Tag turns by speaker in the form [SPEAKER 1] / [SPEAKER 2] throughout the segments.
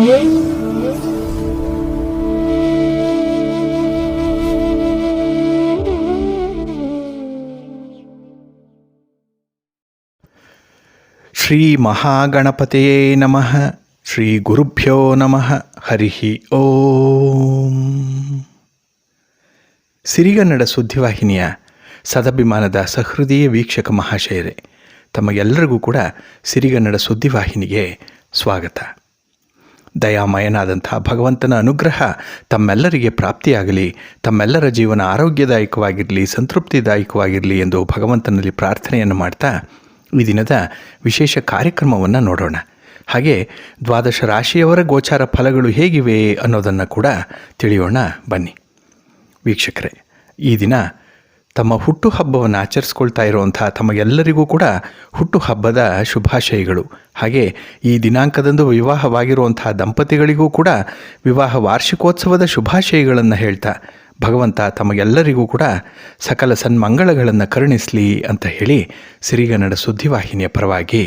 [SPEAKER 1] ಶ್ರೀ ಮಹಾಗಣಪತಯೇ ನಮಃ. ಶ್ರೀ ಗುರುಭ್ಯೋ ನಮಃ. ಹರಿ ಓಂ. ಸಿರಿಗನ್ನಡ ಸುದ್ದಿವಾಹಿನಿಯ ಸದಭಿಮಾನದ ಸಹೃದಯ ವೀಕ್ಷಕ ಮಹಾಶಯರೇ, ತಮಗೆಲ್ಲರಿಗೂ ಕೂಡ ಸಿರಿಗನ್ನಡ ಸುದ್ದಿವಾಹಿನಿಗೆ ಸ್ವಾಗತ. ದಯಾಮಯನಾದಂಥ ಭಗವಂತನ ಅನುಗ್ರಹ ತಮ್ಮೆಲ್ಲರಿಗೆ ಪ್ರಾಪ್ತಿಯಾಗಲಿ, ತಮ್ಮೆಲ್ಲರ ಜೀವನ ಆರೋಗ್ಯದಾಯಕವಾಗಿರಲಿ, ಸಂತೃಪ್ತಿದಾಯಕವಾಗಿರಲಿ ಎಂದು ಭಗವಂತನಲ್ಲಿ ಪ್ರಾರ್ಥನೆಯನ್ನು ಮಾಡ್ತಾ ಈ ದಿನದ ವಿಶೇಷ ಕಾರ್ಯಕ್ರಮವನ್ನು ನೋಡೋಣ. ಹಾಗೆ ದ್ವಾದಶ ರಾಶಿಯವರ ಗೋಚಾರ ಫಲಗಳು ಹೇಗಿವೆ ಅನ್ನೋದನ್ನು ಕೂಡ ತಿಳಿಯೋಣ ಬನ್ನಿ. ವೀಕ್ಷಕರೇ, ಈ ದಿನ ತಮ್ಮ ಹುಟ್ಟುಹಬ್ಬವನ್ನು ಆಚರಿಸ್ಕೊಳ್ತಾ ಇರುವಂಥ ತಮಗೆಲ್ಲರಿಗೂ ಕೂಡ ಹುಟ್ಟುಹಬ್ಬದ ಶುಭಾಶಯಗಳು. ಹಾಗೆ ಈ ದಿನಾಂಕದಂದು ವಿವಾಹವಾಗಿರುವಂಥ ದಂಪತಿಗಳಿಗೂ ಕೂಡ ವಿವಾಹ ವಾರ್ಷಿಕೋತ್ಸವದ ಶುಭಾಶಯಗಳನ್ನು ಹೇಳ್ತಾ ಭಗವಂತ ತಮಗೆಲ್ಲರಿಗೂ ಕೂಡ ಸಕಲ ಸನ್ಮಂಗಳಗಳನ್ನು ಕರುಣಿಸಲಿ ಅಂತ ಹೇಳಿ ಸಿರಿಗನ್ನಡ ಸುದ್ದಿವಾಹಿನಿಯ ಪರವಾಗಿ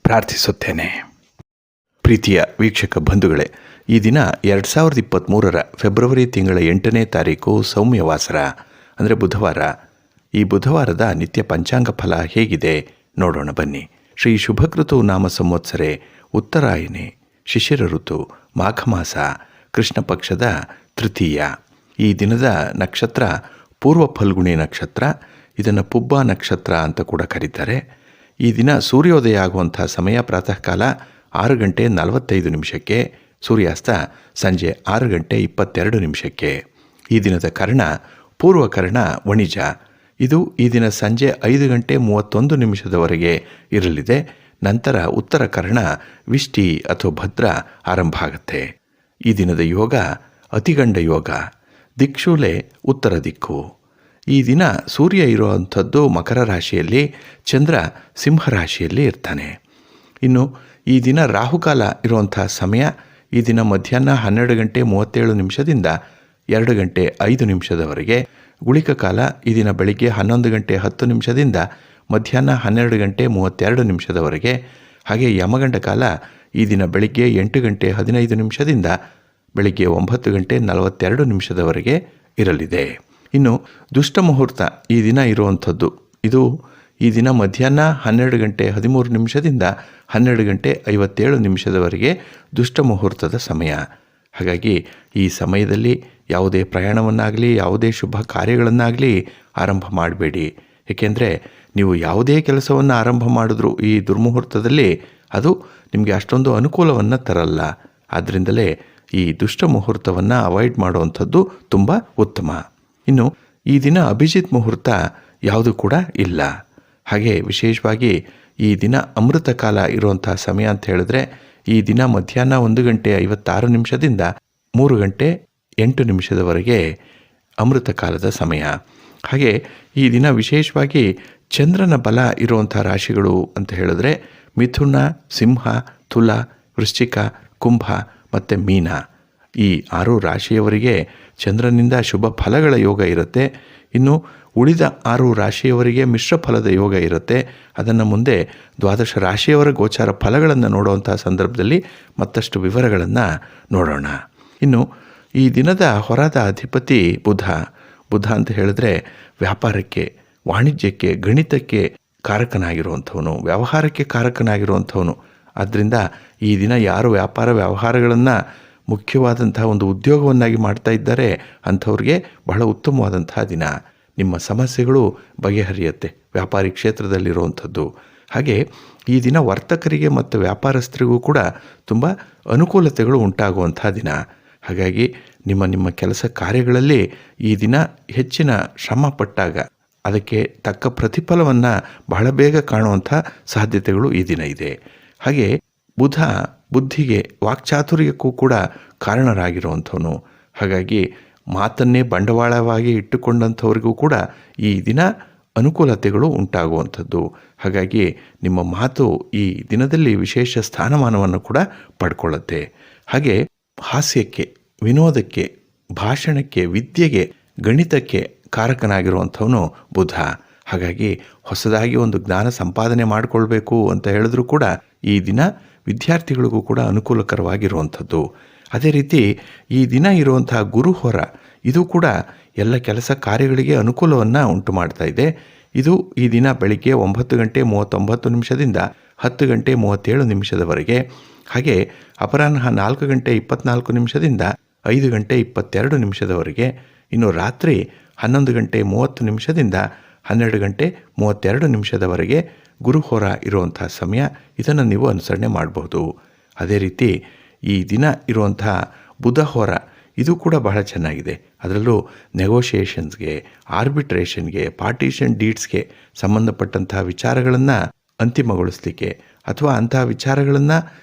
[SPEAKER 1] ಪ್ರಾರ್ಥಿಸುತ್ತೇನೆ. ಪ್ರೀತಿಯ ವೀಕ್ಷಕ ಬಂಧುಗಳೇ, ಈ ದಿನ 2023 ಫೆಬ್ರವರಿ ತಿಂಗಳ 8ನೇ ತಾರೀಕು ಸೌಮ್ಯವಾಸರ ಅಂದರೆ ಬುಧವಾರ. ಈ ಬುಧವಾರದ ನಿತ್ಯ ಪಂಚಾಂಗ ಫಲ ಹೇಗಿದೆ ನೋಡೋಣ ಬನ್ನಿ. ಶ್ರೀ ಶುಭಕೃತು ನಾಮ ಸಂವತ್ಸರೆ ಉತ್ತರಾಯಣೆ ಶಿಶಿರ ಋತು ಮಾಘ ಮಾಸ ಕೃಷ್ಣ ಪಕ್ಷದ ತೃತೀಯ. ಈ ದಿನದ ನಕ್ಷತ್ರ ಪೂರ್ವ ಫಲ್ಗುಣಿ ನಕ್ಷತ್ರ. ಇದನ್ನು ಪುಬ್ಬ ನಕ್ಷತ್ರ ಅಂತ ಕೂಡ ಕರೀತಾರೆ. ಈ ದಿನ ಸೂರ್ಯೋದಯ ಆಗುವಂಥ ಸಮಯ ಪ್ರಾತಃ ಕಾಲ 6:45, ಸೂರ್ಯಾಸ್ತ ಸಂಜೆ 6:22. ಈ ದಿನದ ಕರ್ಣ ಪೂರ್ವಕರ್ಣ ವಣಿಜ. ಇದು ಈ ದಿನ ಸಂಜೆ 5:31 ಇರಲಿದೆ. ನಂತರ ಉತ್ತರ ಕರ್ಣ ವಿಷ್ಟಿ ಅಥವಾ ಭದ್ರ ಆರಂಭ ಆಗುತ್ತೆ. ಈ ದಿನದ ಯೋಗ ಅತಿಗಂಡ ಯೋಗ. ದಿಕ್ಷೂಲೆ ಉತ್ತರ ದಿಕ್ಕು. ಈ ದಿನ ಸೂರ್ಯ ಇರುವಂಥದ್ದು ಮಕರ ರಾಶಿಯಲ್ಲಿ, ಚಂದ್ರ ಸಿಂಹ ರಾಶಿಯಲ್ಲಿ ಇರ್ತಾನೆ. ಇನ್ನು ಈ ದಿನ ರಾಹುಕಾಲ ಇರುವಂಥ ಸಮಯ ಈ ದಿನ ಮಧ್ಯಾಹ್ನ 12:37 2:05 ಗುಳಿಕ ಕಾಲ ಈ ದಿನ ಬೆಳಿಗ್ಗೆ 11:10 ಮಧ್ಯಾಹ್ನ 12:32 ಹಾಗೆ ಯಮಗಂಡ ಕಾಲ ಈ ದಿನ ಬೆಳಿಗ್ಗೆ 8:15 ಬೆಳಿಗ್ಗೆ 9:42 ಇರಲಿದೆ. ಇನ್ನು ದುಷ್ಟ ಮುಹೂರ್ತ ಈ ದಿನ ಇರುವಂಥದ್ದು, ಇದು ಈ ದಿನ ಮಧ್ಯಾಹ್ನ 12:13 12:57 ದುಷ್ಟ ಮುಹೂರ್ತದ ಸಮಯ. ಹಾಗಾಗಿ ಈ ಸಮಯದಲ್ಲಿ ಯಾವುದೇ ಪ್ರಯಾಣವನ್ನಾಗಲಿ ಯಾವುದೇ ಶುಭ ಕಾರ್ಯಗಳನ್ನಾಗಲಿ ಆರಂಭ ಮಾಡಬೇಡಿ. ಏಕೆಂದರೆ ನೀವು ಯಾವುದೇ ಕೆಲಸವನ್ನು ಆರಂಭ ಮಾಡಿದ್ರೂ ಈ ದುರ್ಮುಹೂರ್ತದಲ್ಲಿ ಅದು ನಿಮಗೆ ಅಷ್ಟೊಂದು ಅನುಕೂಲವನ್ನು ತರಲ್ಲ. ಆದ್ದರಿಂದಲೇ ಈ ದುಷ್ಟ ಮುಹೂರ್ತವನ್ನು ಅವಾಯ್ಡ್ ಮಾಡುವಂಥದ್ದು ತುಂಬ ಉತ್ತಮ. ಇನ್ನು ಈ ದಿನ ಅಭಿಜಿತ್ ಮುಹೂರ್ತ ಯಾವುದು ಕೂಡ ಇಲ್ಲ. ಹಾಗೆ ವಿಶೇಷವಾಗಿ ಈ ದಿನ ಅಮೃತ ಕಾಲ ಇರುವಂಥ ಸಮಯ ಅಂತ ಹೇಳಿದ್ರೆ ಈ ದಿನ ಮಧ್ಯಾಹ್ನ 1:56 3:08 ಅಮೃತ ಕಾಲದ ಸಮಯ. ಹಾಗೆ ಈ ದಿನ ವಿಶೇಷವಾಗಿ ಚಂದ್ರನ ಬಲ ಇರುವಂಥ ರಾಶಿಗಳು ಅಂತ ಹೇಳಿದ್ರೆ ಮಿಥುನ, ಸಿಂಹ, ತುಲ, ವೃಶ್ಚಿಕ, ಕುಂಭ ಮತ್ತು ಮೀನ. ಈ 6 ರಾಶಿಯವರಿಗೆ ಚಂದ್ರನಿಂದ ಶುಭ ಫಲಗಳ ಯೋಗ ಇರುತ್ತೆ. ಇನ್ನು ಉಳಿದ 6 ರಾಶಿಯವರಿಗೆ ಮಿಶ್ರ ಫಲದ ಯೋಗ ಇರುತ್ತೆ. ಅದನ್ನು ಮುಂದೆ ದ್ವಾದಶ ರಾಶಿಯವರ ಗೋಚಾರ ಫಲಗಳನ್ನು ನೋಡುವಂಥ ಸಂದರ್ಭದಲ್ಲಿ ಮತ್ತಷ್ಟು ವಿವರಗಳನ್ನು ನೋಡೋಣ. ಇನ್ನು ಈ ದಿನದ ಹೊರದ ಅಧಿಪತಿ ಬುಧ. ಬುಧ ಅಂತ ಹೇಳಿದ್ರೆ ವ್ಯಾಪಾರಕ್ಕೆ, ವಾಣಿಜ್ಯಕ್ಕೆ, ಗಣಿತಕ್ಕೆ ಕಾರಕನಾಗಿರುವಂಥವನು, ವ್ಯವಹಾರಕ್ಕೆ ಕಾರಕನಾಗಿರುವಂಥವನು. ಆದ್ದರಿಂದ ಈ ದಿನ ಯಾರು ವ್ಯಾಪಾರ ವ್ಯವಹಾರಗಳನ್ನು ಮುಖ್ಯವಾದಂತಹ ಒಂದು ಉದ್ಯೋಗವನ್ನಾಗಿ ಮಾಡ್ತಾ ಇದ್ದಾರೆ ಅಂಥವ್ರಿಗೆ ಬಹಳ ಉತ್ತಮವಾದಂತಹ ದಿನ. ನಿಮ್ಮ ಸಮಸ್ಯೆಗಳು ಬಗೆಹರಿಯುತ್ತೆ ವ್ಯಾಪಾರಿ ಕ್ಷೇತ್ರದಲ್ಲಿರುವಂಥದ್ದು. ಹಾಗೆ ಈ ದಿನ ವರ್ತಕರಿಗೆ ಮತ್ತು ವ್ಯಾಪಾರಸ್ಥರಿಗೂ ಕೂಡ ತುಂಬ ಅನುಕೂಲತೆಗಳು ಉಂಟಾಗುವಂಥ ದಿನ. ಹಾಗಾಗಿ ನಿಮ್ಮ ಕೆಲಸ ಕಾರ್ಯಗಳಲ್ಲಿ ಈ ದಿನ ಹೆಚ್ಚಿನ ಶ್ರಮ ಪಟ್ಟಾಗ ಅದಕ್ಕೆ ತಕ್ಕ ಪ್ರತಿಫಲವನ್ನು ಬಹಳ ಬೇಗ ಕಾಣುವಂಥ ಸಾಧ್ಯತೆಗಳು ಈ ದಿನ ಇದೆ. ಹಾಗೆ ಬುಧ ಬುದ್ಧಿಗೆ, ವಾಕ್ಚಾತುರ್ಯಕ್ಕೂ ಕೂಡ ಕಾರಣರಾಗಿರುವಂಥವನು. ಹಾಗಾಗಿ ಮಾತನ್ನೇ ಬಂಡವಾಳವಾಗಿ ಇಟ್ಟುಕೊಂಡಂಥವ್ರಿಗೂ ಕೂಡ ಈ ದಿನ ಅನುಕೂಲತೆಗಳು ಉಂಟಾಗುವಂಥದ್ದು. ಹಾಗಾಗಿ ನಿಮ್ಮ ಮಾತು ಈ ದಿನದಲ್ಲಿ ವಿಶೇಷ ಸ್ಥಾನಮಾನವನ್ನು ಕೂಡ ಪಡ್ಕೊಳ್ಳುತ್ತೆ. ಹಾಗೆ ಹಾಸ್ಯಕ್ಕೆ, ವಿನೋದಕ್ಕೆ, ಭಾಷಣಕ್ಕೆ, ವಿದ್ಯೆಗೆ, ಗಣಿತಕ್ಕೆ ಕಾರಕನಾಗಿರುವಂಥವನು ಬುಧ. ಹಾಗಾಗಿ ಹೊಸದಾಗಿ ಒಂದು ಜ್ಞಾನ ಸಂಪಾದನೆ ಮಾಡಿಕೊಳ್ಬೇಕು ಅಂತ ಹೇಳಿದ್ರೂ ಕೂಡ ಈ ದಿನ ವಿದ್ಯಾರ್ಥಿಗಳಿಗೂ ಕೂಡ ಅನುಕೂಲಕರವಾಗಿರುವಂಥದ್ದು. ಅದೇ ರೀತಿ ಈ ದಿನ ಇರುವಂತಹ ಗುರುಹೊರ ಇದು ಕೂಡ ಎಲ್ಲ ಕೆಲಸ ಕಾರ್ಯಗಳಿಗೆ ಅನುಕೂಲವನ್ನು ಉಂಟು ಮಾಡ್ತಾ ಇದೆ. ಇದು ಈ ದಿನ ಬೆಳಿಗ್ಗೆ 9:39 10:37 ಹಾಗೆ ಅಪರಾಹ್ನ 4:24 5:22 ಇನ್ನು ರಾತ್ರಿ 11:30 12:32 ಗುರುಹೋರ ಇರುವಂಥ ಸಮಯ. ಇದನ್ನು ನೀವು ಅನುಸರಣೆ ಮಾಡಬಹುದು. ಅದೇ ರೀತಿ ಈ ದಿನ ಇರುವಂಥ ಬುಧಹೋರ ಇದು ಕೂಡ ಬಹಳ ಚೆನ್ನಾಗಿದೆ. ಅದರಲ್ಲೂ ನೆಗೋಷಿಯೇಷನ್ಸ್ಗೆ, ಆರ್ಬಿಟ್ರೇಷನ್ಗೆ, ಪಾರ್ಟಿಷನ್ ಡೀಡ್ಸ್ಗೆ ಸಂಬಂಧಪಟ್ಟಂಥ ವಿಚಾರಗಳನ್ನು ಅಂತಿಮಗೊಳಿಸಲಿಕ್ಕೆ ಅಥವಾ ಅಂತಹ ವಿಚಾರಗಳನ್ನು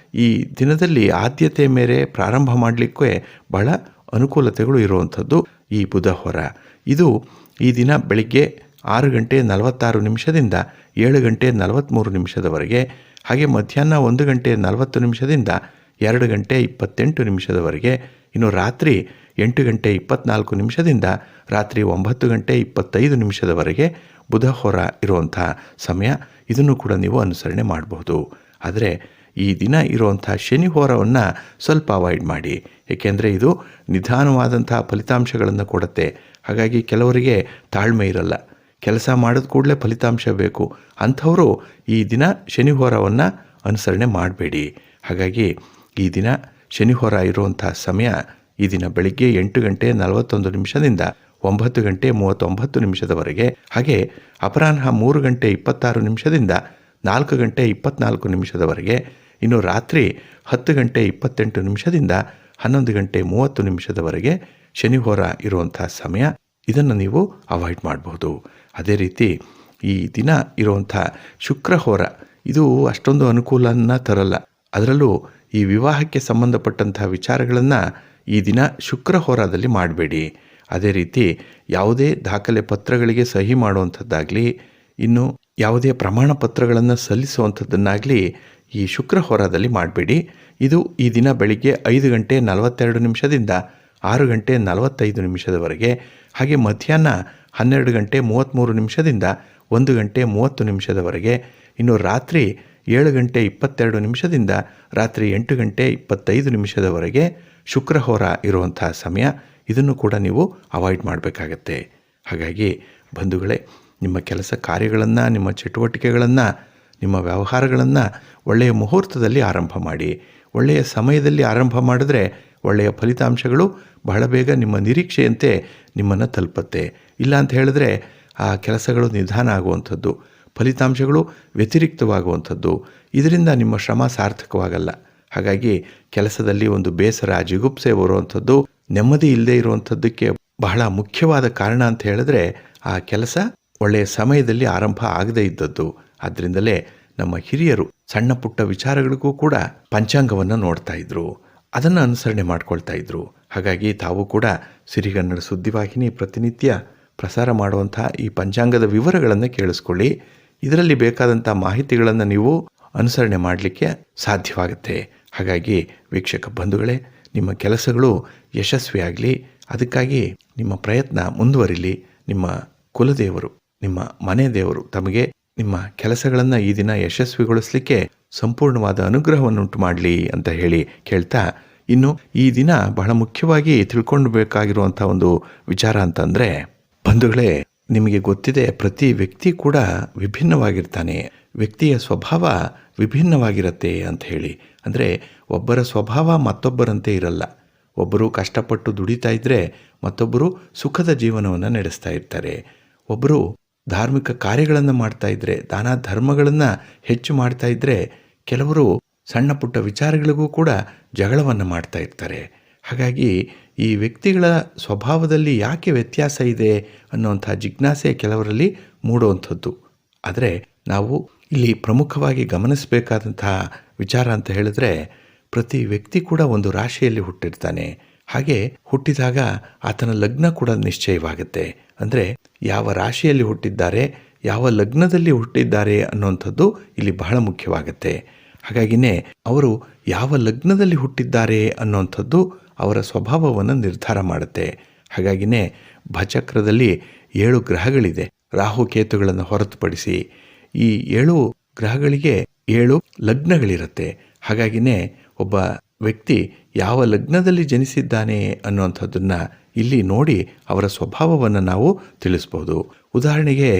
[SPEAKER 1] ಈ ದಿನದಲ್ಲಿ ಆದ್ಯತೆ ಮೇರೆ ಪ್ರಾರಂಭ ಮಾಡಲಿಕ್ಕೆ ಬಹಳ ಅನುಕೂಲತೆಗಳು ಇರುವಂಥದ್ದು ಈ ಬುಧಹೋರ. ಇದು ಈ ದಿನ ಬೆಳಿಗ್ಗೆ 6:46 7:43 ಹಾಗೆ ಮಧ್ಯಾಹ್ನ 1:40 2:28 ಇನ್ನು ರಾತ್ರಿ 8:24 ರಾತ್ರಿ 9:25 ಬುಧಹೋರ ಇರುವಂಥ ಸಮಯ. ಇದನ್ನು ಕೂಡ ನೀವು ಅನುಸರಣೆ ಮಾಡಬಹುದು. ಆದರೆ ಈ ದಿನ ಇರುವಂಥ ಶನಿ ಹೋರವನ್ನು ಸ್ವಲ್ಪ ಅವಾಯ್ಡ್ ಮಾಡಿ. ಏಕೆಂದರೆ ಇದು ನಿಧಾನವಾದಂಥ ಫಲಿತಾಂಶಗಳನ್ನು ಕೊಡುತ್ತೆ. ಹಾಗಾಗಿ ಕೆಲವರಿಗೆ ತಾಳ್ಮೆ ಇರಲ್ಲ, ಕೆಲಸ ಮಾಡಿದ ಕೂಡಲೇ ಫಲಿತಾಂಶ ಬೇಕು. ಅಂಥವರು ಈ ದಿನ ಶನಿ ಹೋರವನ್ನು ಅನುಸರಣೆ ಮಾಡಬೇಡಿ. ಹಾಗಾಗಿ ಈ ದಿನ ಶನಿ ಹೋರ ಇರುವಂಥ ಸಮಯ ಈ ದಿನ ಬೆಳಿಗ್ಗೆ 8:41 9:39 ಹಾಗೆ ಅಪರಾಹ್ನ 3:26 4:24 ಇನ್ನು ರಾತ್ರಿ 10:28 11:30 ಶನಿ ಹೋರ ಇರುವಂಥ ಸಮಯ. ಇದನ್ನು ನೀವು ಅವಾಯ್ಡ್ ಮಾಡಬಹುದು. ಅದೇ ರೀತಿ ಈ ದಿನ ಇರುವಂಥ ಶುಕ್ರಹೋರ ಇದು ಅಷ್ಟೊಂದು ಅನುಕೂಲನ ತರಲ್ಲ. ಅದರಲ್ಲೂ ಈ ವಿವಾಹಕ್ಕೆ ಸಂಬಂಧಪಟ್ಟಂಥ ವಿಚಾರಗಳನ್ನು ಈ ದಿನ ಶುಕ್ರಹೋರದಲ್ಲಿ ಮಾಡಬೇಡಿ. ಅದೇ ರೀತಿ ಯಾವುದೇ ದಾಖಲೆ ಪತ್ರಗಳಿಗೆ ಸಹಿ ಮಾಡುವಂಥದ್ದಾಗಲಿ, ಇನ್ನು ಯಾವುದೇ ಪ್ರಮಾಣ ಪತ್ರಗಳನ್ನು ಸಲ್ಲಿಸುವಂಥದ್ದನ್ನಾಗಲಿ ಈ ಶುಕ್ರಹೋರದಲ್ಲಿ ಮಾಡಬೇಡಿ. ಇದು ಈ ದಿನ ಬೆಳಿಗ್ಗೆ 5:42 6:45 ಹಾಗೆ ಮಧ್ಯಾಹ್ನ 12:33 1:30 ಇನ್ನು ರಾತ್ರಿ 7:22 ರಾತ್ರಿ 8:25 ಶುಕ್ರಹೋರ ಇರುವಂಥ ಸಮಯ. ಇದನ್ನು ಕೂಡ ನೀವು ಅವಾಯ್ಡ್ ಮಾಡಬೇಕಾಗತ್ತೆ. ಹಾಗಾಗಿ ಬಂಧುಗಳೇ, ನಿಮ್ಮ ಕೆಲಸ ಕಾರ್ಯಗಳನ್ನು, ನಿಮ್ಮ ಚಟುವಟಿಕೆಗಳನ್ನು, ನಿಮ್ಮ ವ್ಯವಹಾರಗಳನ್ನು ಒಳ್ಳೆಯ ಮುಹೂರ್ತದಲ್ಲಿ ಆರಂಭ ಮಾಡಿ. ಒಳ್ಳೆಯ ಸಮಯದಲ್ಲಿ ಆರಂಭ ಮಾಡಿದ್ರೆ ಒಳ್ಳೆಯ ಫಲಿತಾಂಶಗಳು ಬಹಳ ಬೇಗ ನಿಮ್ಮ ನಿರೀಕ್ಷೆಯಂತೆ ನಿಮ್ಮನ್ನು ತಲುಪುತ್ತೆ. ಇಲ್ಲ ಅಂತ ಹೇಳಿದ್ರೆ ಆ ಕೆಲಸಗಳು ನಿಧಾನ ಆಗುವಂಥದ್ದು, ಫಲಿತಾಂಶಗಳು ವ್ಯತಿರಿಕ್ತವಾಗುವಂಥದ್ದು. ಇದರಿಂದ ನಿಮ್ಮ ಶ್ರಮ ಸಾರ್ಥಕವಾಗಲ್ಲ. ಹಾಗಾಗಿ ಕೆಲಸದಲ್ಲಿ ಒಂದು ಬೇಸರ, ಜಿಗುಪ್ಸೆ ಬರುವಂಥದ್ದು, ನೆಮ್ಮದಿ ಇಲ್ಲದೆ ಇರುವಂಥದ್ದಕ್ಕೆ ಬಹಳ ಮುಖ್ಯವಾದ ಕಾರಣ ಅಂತ ಹೇಳಿದ್ರೆ ಆ ಕೆಲಸ ಒಳ್ಳೆಯ ಸಮಯದಲ್ಲಿ ಆರಂಭ ಆಗದೇ ಇದ್ದದ್ದು. ಆದ್ದರಿಂದಲೇ ನಮ್ಮ ಹಿರಿಯರು ಸಣ್ಣ ಪುಟ್ಟ ವಿಚಾರಗಳಿಗೂ ಕೂಡ ಪಂಚಾಂಗವನ್ನು ನೋಡ್ತಾ ಇದ್ರು, ಅದನ್ನು ಅನುಸರಣೆ ಮಾಡ್ಕೊಳ್ತಾ ಇದ್ರು. ಹಾಗಾಗಿ ತಾವು ಕೂಡ ಸಿರಿಗನ್ನಡ ಸುದ್ದಿವಾಹಿನಿ ಪ್ರತಿನಿತ್ಯ ಪ್ರಸಾರ ಮಾಡುವಂಥ ಈ ಪಂಚಾಂಗದ ವಿವರಗಳನ್ನು ಕೇಳಿಸ್ಕೊಳ್ಳಿ. ಇದರಲ್ಲಿ ಬೇಕಾದಂಥ ಮಾಹಿತಿಗಳನ್ನು ನೀವು ಅನುಸರಣೆ ಮಾಡಲಿಕ್ಕೆ ಸಾಧ್ಯವಾಗುತ್ತೆ. ಹಾಗಾಗಿ ವೀಕ್ಷಕ ಬಂಧುಗಳೇ, ನಿಮ್ಮ ಕೆಲಸಗಳು ಯಶಸ್ವಿಯಾಗಲಿ, ಅದಕ್ಕಾಗಿ ನಿಮ್ಮ ಪ್ರಯತ್ನ ಮುಂದುವರಿಲಿ. ನಿಮ್ಮ ಕುಲದೇವರು, ನಿಮ್ಮ ಮನೆ ದೇವರು ತಮಗೆ ನಿಮ್ಮ ಕೆಲಸಗಳನ್ನು ಈ ದಿನ ಯಶಸ್ವಿಗೊಳಿಸಲಿಕ್ಕೆ ಸಂಪೂರ್ಣವಾದ ಅನುಗ್ರಹವನ್ನುಂಟು ಮಾಡಲಿ ಅಂತ ಹೇಳಿ ಕೇಳ್ತಾ, ಇನ್ನು ಈ ದಿನ ಬಹಳ ಮುಖ್ಯವಾಗಿ ತಿಳ್ಕೊಳ್ಬೇಕಾಗಿರುವಂಥ ಒಂದು ವಿಚಾರ ಅಂತಂದರೆ, ಬಂಧುಗಳೇ, ನಿಮಗೆ ಗೊತ್ತಿದೆ ಪ್ರತಿ ವ್ಯಕ್ತಿ ಕೂಡ ವಿಭಿನ್ನವಾಗಿರ್ತಾನೆ, ವ್ಯಕ್ತಿಯ ಸ್ವಭಾವ ವಿಭಿನ್ನವಾಗಿರುತ್ತೆ ಅಂತ ಹೇಳಿ. ಅಂದರೆ ಒಬ್ಬರ ಸ್ವಭಾವ ಮತ್ತೊಬ್ಬರಂತೆ ಇರಲ್ಲ. ಒಬ್ಬರು ಕಷ್ಟಪಟ್ಟು ದುಡಿತಾ ಇದ್ದರೆ ಮತ್ತೊಬ್ಬರು ಸುಖದ ಜೀವನವನ್ನು ನಡೆಸ್ತಾ ಇರ್ತಾರೆ. ಒಬ್ಬರು ಧಾರ್ಮಿಕ ಕಾರ್ಯಗಳನ್ನು ಮಾಡ್ತಾ ಇದ್ದರೆ, ದಾನ ಧರ್ಮಗಳನ್ನು ಹೆಚ್ಚು ಮಾಡ್ತಾ ಇದ್ದರೆ, ಕೆಲವರು ಸಣ್ಣ ಪುಟ್ಟ ವಿಚಾರಗಳಿಗೂ ಕೂಡ ಜಗಳವನ್ನು ಮಾಡ್ತಾ ಇರ್ತಾರೆ. ಹಾಗಾಗಿ ಈ ವ್ಯಕ್ತಿಗಳ ಸ್ವಭಾವದಲ್ಲಿ ಯಾಕೆ ವ್ಯತ್ಯಾಸ ಇದೆ ಅನ್ನುವಂಥ ಜಿಜ್ಞಾಸೆ ಕೆಲವರಲ್ಲಿ ಮೂಡುವಂಥದ್ದು. ಆದರೆ ನಾವು ಇಲ್ಲಿ ಪ್ರಮುಖವಾಗಿ ಗಮನಿಸಬೇಕಾದಂತಹ ವಿಚಾರ ಅಂತ ಹೇಳಿದ್ರೆ, ಪ್ರತಿ ವ್ಯಕ್ತಿ ಕೂಡ ಒಂದು ರಾಶಿಯಲ್ಲಿ ಹುಟ್ಟಿರ್ತಾನೆ. ಹಾಗೆ ಹುಟ್ಟಿದಾಗ ಆತನ ಲಗ್ನ ಕೂಡ ನಿಶ್ಚಯವಾಗುತ್ತೆ. ಅಂದರೆ ಯಾವ ರಾಶಿಯಲ್ಲಿ ಹುಟ್ಟಿದ್ದಾರೆ, ಯಾವ ಲಗ್ನದಲ್ಲಿ ಹುಟ್ಟಿದ್ದಾರೆ ಅನ್ನುವಂಥದ್ದು ಇಲ್ಲಿ ಬಹಳ ಮುಖ್ಯವಾಗುತ್ತೆ. ಹಾಗಾಗಿನೇ ಅವರು ಯಾವ ಲಗ್ನದಲ್ಲಿ ಹುಟ್ಟಿದ್ದಾರೆ ಅನ್ನುವಂಥದ್ದು ಅವರ ಸ್ವಭಾವವನ್ನು ನಿರ್ಧಾರ ಮಾಡುತ್ತೆ. ಹಾಗಾಗಿನೇ ಭಚಕ್ರದಲ್ಲಿ 7 ಗ್ರಹಗಳಿದೆ, ರಾಹುಕೇತುಗಳನ್ನು ಹೊರತುಪಡಿಸಿ. ಈ 7 ಗ್ರಹಗಳಿಗೆ 7 ಲಗ್ನಗಳಿರುತ್ತೆ. ಹಾಗಾಗಿನೇ ಒಬ್ಬ ವ್ಯಕ್ತಿ ಯಾವ ಲಗ್ನದಲ್ಲಿ ಜನಿಸಿದ್ದಾನೆ ಅನ್ನುವಂಥದ್ದನ್ನು ಇಲ್ಲಿ ನೋಡಿ ಅವರ ಸ್ವಭಾವವನ್ನು ನಾವು ತಿಳಿಸ್ಬೋದು. ಉದಾಹರಣೆಗೆ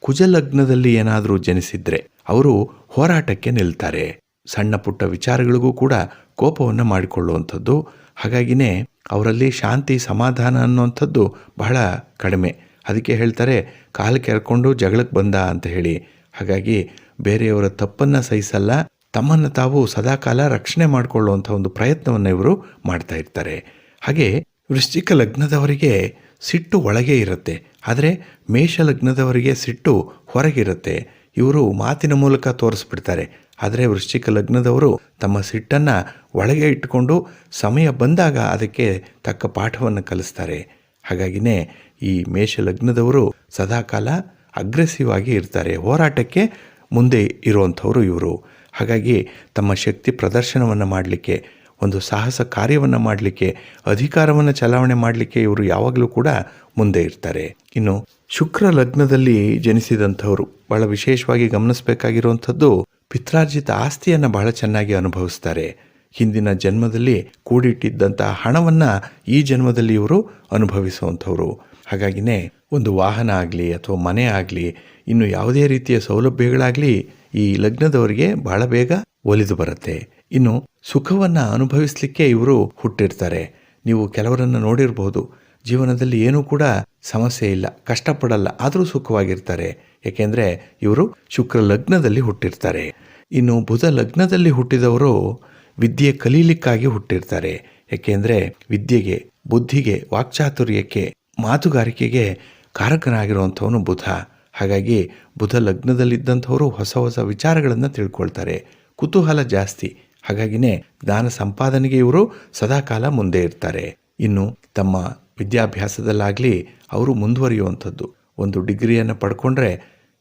[SPEAKER 1] ಕುಜ ಲಗ್ನದಲ್ಲಿ ಏನಾದರೂ ಜನಿಸಿದರೆ ಅವರು ಹೋರಾಟಕ್ಕೆ ನಿಲ್ತಾರೆ. ಸಣ್ಣ ಪುಟ್ಟ ವಿಚಾರಗಳಿಗೂ ಕೂಡ ಕೋಪವನ್ನು ಮಾಡಿಕೊಳ್ಳುವಂಥದ್ದು. ಹಾಗಾಗಿನೇ ಅವರಲ್ಲಿ ಶಾಂತಿ ಸಮಾಧಾನ ಅನ್ನುವಂಥದ್ದು ಬಹಳ ಕಡಿಮೆ. ಅದಕ್ಕೆ ಹೇಳ್ತಾರೆ ಕಾಲು ಕೆರ್ಕೊಂಡು ಜಗಳಕ್ಕೆ ಬಂದ ಅಂತ ಹೇಳಿ. ಹಾಗಾಗಿ ಬೇರೆಯವರ ತಪ್ಪನ್ನು ಸಹಿಸಲ್ಲ, ತಮ್ಮನ್ನು ತಾವು ಸದಾಕಾಲ ರಕ್ಷಣೆ ಮಾಡಿಕೊಳ್ಳುವಂಥ ಒಂದು ಪ್ರಯತ್ನವನ್ನು ಇವರು ಮಾಡ್ತಾ ಇರ್ತಾರೆ. ಹಾಗೆ ವೃಶ್ಚಿಕ ಲಗ್ನದವರಿಗೆ ಸಿಟ್ಟು ಒಳಗೆ ಇರುತ್ತೆ, ಆದರೆ ಮೇಷ ಲಗ್ನದವರಿಗೆ ಸಿಟ್ಟು ಹೊರಗಿರುತ್ತೆ. ಇವರು ಮಾತಿನ ಮೂಲಕ ತೋರಿಸ್ಬಿಡ್ತಾರೆ. ಆದರೆ ವೃಶ್ಚಿಕ ಲಗ್ನದವರು ತಮ್ಮ ಸಿಟ್ಟನ್ನು ಒಳಗೆ ಇಟ್ಟುಕೊಂಡು ಸಮಯ ಬಂದಾಗ ಅದಕ್ಕೆ ತಕ್ಕ ಪಾಠವನ್ನು ಕಲಿಸ್ತಾರೆ. ಹಾಗಾಗಿನೇ ಈ ಮೇಷ ಲಗ್ನದವರು ಸದಾಕಾಲ ಅಗ್ರೆಸಿವ್ ಆಗಿ ಇರ್ತಾರೆ, ಹೋರಾಟಕ್ಕೆ ಮುಂದೆ ಇರುವಂಥವರು ಇವರು. ಹಾಗಾಗಿ ತಮ್ಮ ಶಕ್ತಿ ಪ್ರದರ್ಶನವನ್ನು ಮಾಡಲಿಕ್ಕೆ, ಒಂದು ಸಾಹಸ ಕಾರ್ಯವನ್ನು ಮಾಡಲಿಕ್ಕೆ, ಅಧಿಕಾರವನ್ನು ಚಲಾವಣೆ ಮಾಡಲಿಕ್ಕೆ ಇವರು ಯಾವಾಗಲೂ ಕೂಡ ಮುಂದೆ ಇರ್ತಾರೆ. ಇನ್ನು ಶುಕ್ರ ಲಗ್ನದಲ್ಲಿ ಜನಿಸಿದಂಥವರು ಬಹಳ ವಿಶೇಷವಾಗಿ ಗಮನಿಸಬೇಕಾಗಿರುವಂಥದ್ದು, ಪಿತ್ರಾರ್ಜಿತ ಆಸ್ತಿಯನ್ನು ಬಹಳ ಚೆನ್ನಾಗಿ ಅನುಭವಿಸ್ತಾರೆ. ಹಿಂದಿನ ಜನ್ಮದಲ್ಲಿ ಕೂಡಿಟ್ಟಿದ್ದಂಥ ಹಣವನ್ನು ಈ ಜನ್ಮದಲ್ಲಿ ಇವರು ಅನುಭವಿಸುವಂಥವ್ರು. ಹಾಗಾಗಿನೇ ಒಂದು ವಾಹನ ಆಗಲಿ ಅಥವಾ ಮನೆ ಆಗಲಿ, ಇನ್ನು ಯಾವುದೇ ರೀತಿಯ ಸೌಲಭ್ಯಗಳಾಗಲಿ ಈ ಲಗ್ನದವರಿಗೆ ಬಹಳ ಬೇಗ ಒಲಿದು ಬರುತ್ತೆ. ಇನ್ನು ಸುಖವನ್ನು ಅನುಭವಿಸಲಿಕ್ಕೆ ಇವರು ಹುಟ್ಟಿರ್ತಾರೆ. ನೀವು ಕೆಲವರನ್ನು ನೋಡಿರ್ಬೋದು, ಜೀವನದಲ್ಲಿ ಏನೂ ಕೂಡ ಸಮಸ್ಯೆ ಇಲ್ಲ, ಕಷ್ಟಪಡಲ್ಲ, ಆದರೂ ಸುಖವಾಗಿರ್ತಾರೆ. ಏಕೆಂದರೆ ಇವರು ಶುಕ್ರ ಲಗ್ನದಲ್ಲಿ ಹುಟ್ಟಿರ್ತಾರೆ. ಇನ್ನು ಬುಧ ಲಗ್ನದಲ್ಲಿ ಹುಟ್ಟಿದವರು ವಿದ್ಯೆ ಕಲೀಲಿಕ್ಕಾಗಿ ಹುಟ್ಟಿರ್ತಾರೆ. ಏಕೆಂದರೆ ವಿದ್ಯೆಗೆ, ಬುದ್ಧಿಗೆ, ವಾಕ್ಚಾತುರ್ಯಕ್ಕೆ, ಮಾತುಗಾರಿಕೆಗೆ ಕಾರಕನಾಗಿರುವಂಥವನು ಬುಧ. ಹಾಗಾಗಿ ಬುಧ ಲಗ್ನದಲ್ಲಿದ್ದಂಥವರು ಹೊಸ ಹೊಸ ವಿಚಾರಗಳನ್ನು ತಿಳ್ಕೊಳ್ತಾರೆ, ಕುತೂಹಲ ಜಾಸ್ತಿ. ಹಾಗಾಗಿನೇ ಜ್ಞಾನ ಸಂಪಾದನೆಗೆ ಇವರು ಸದಾಕಾಲ ಮುಂದೆ ಇರ್ತಾರೆ. ಇನ್ನು ತಮ್ಮ ವಿದ್ಯಾಭ್ಯಾಸದಲ್ಲಾಗಲಿ ಅವರು ಮುಂದುವರಿಯುವಂಥದ್ದು. ಒಂದು ಡಿಗ್ರಿಯನ್ನು ಪಡ್ಕೊಂಡ್ರೆ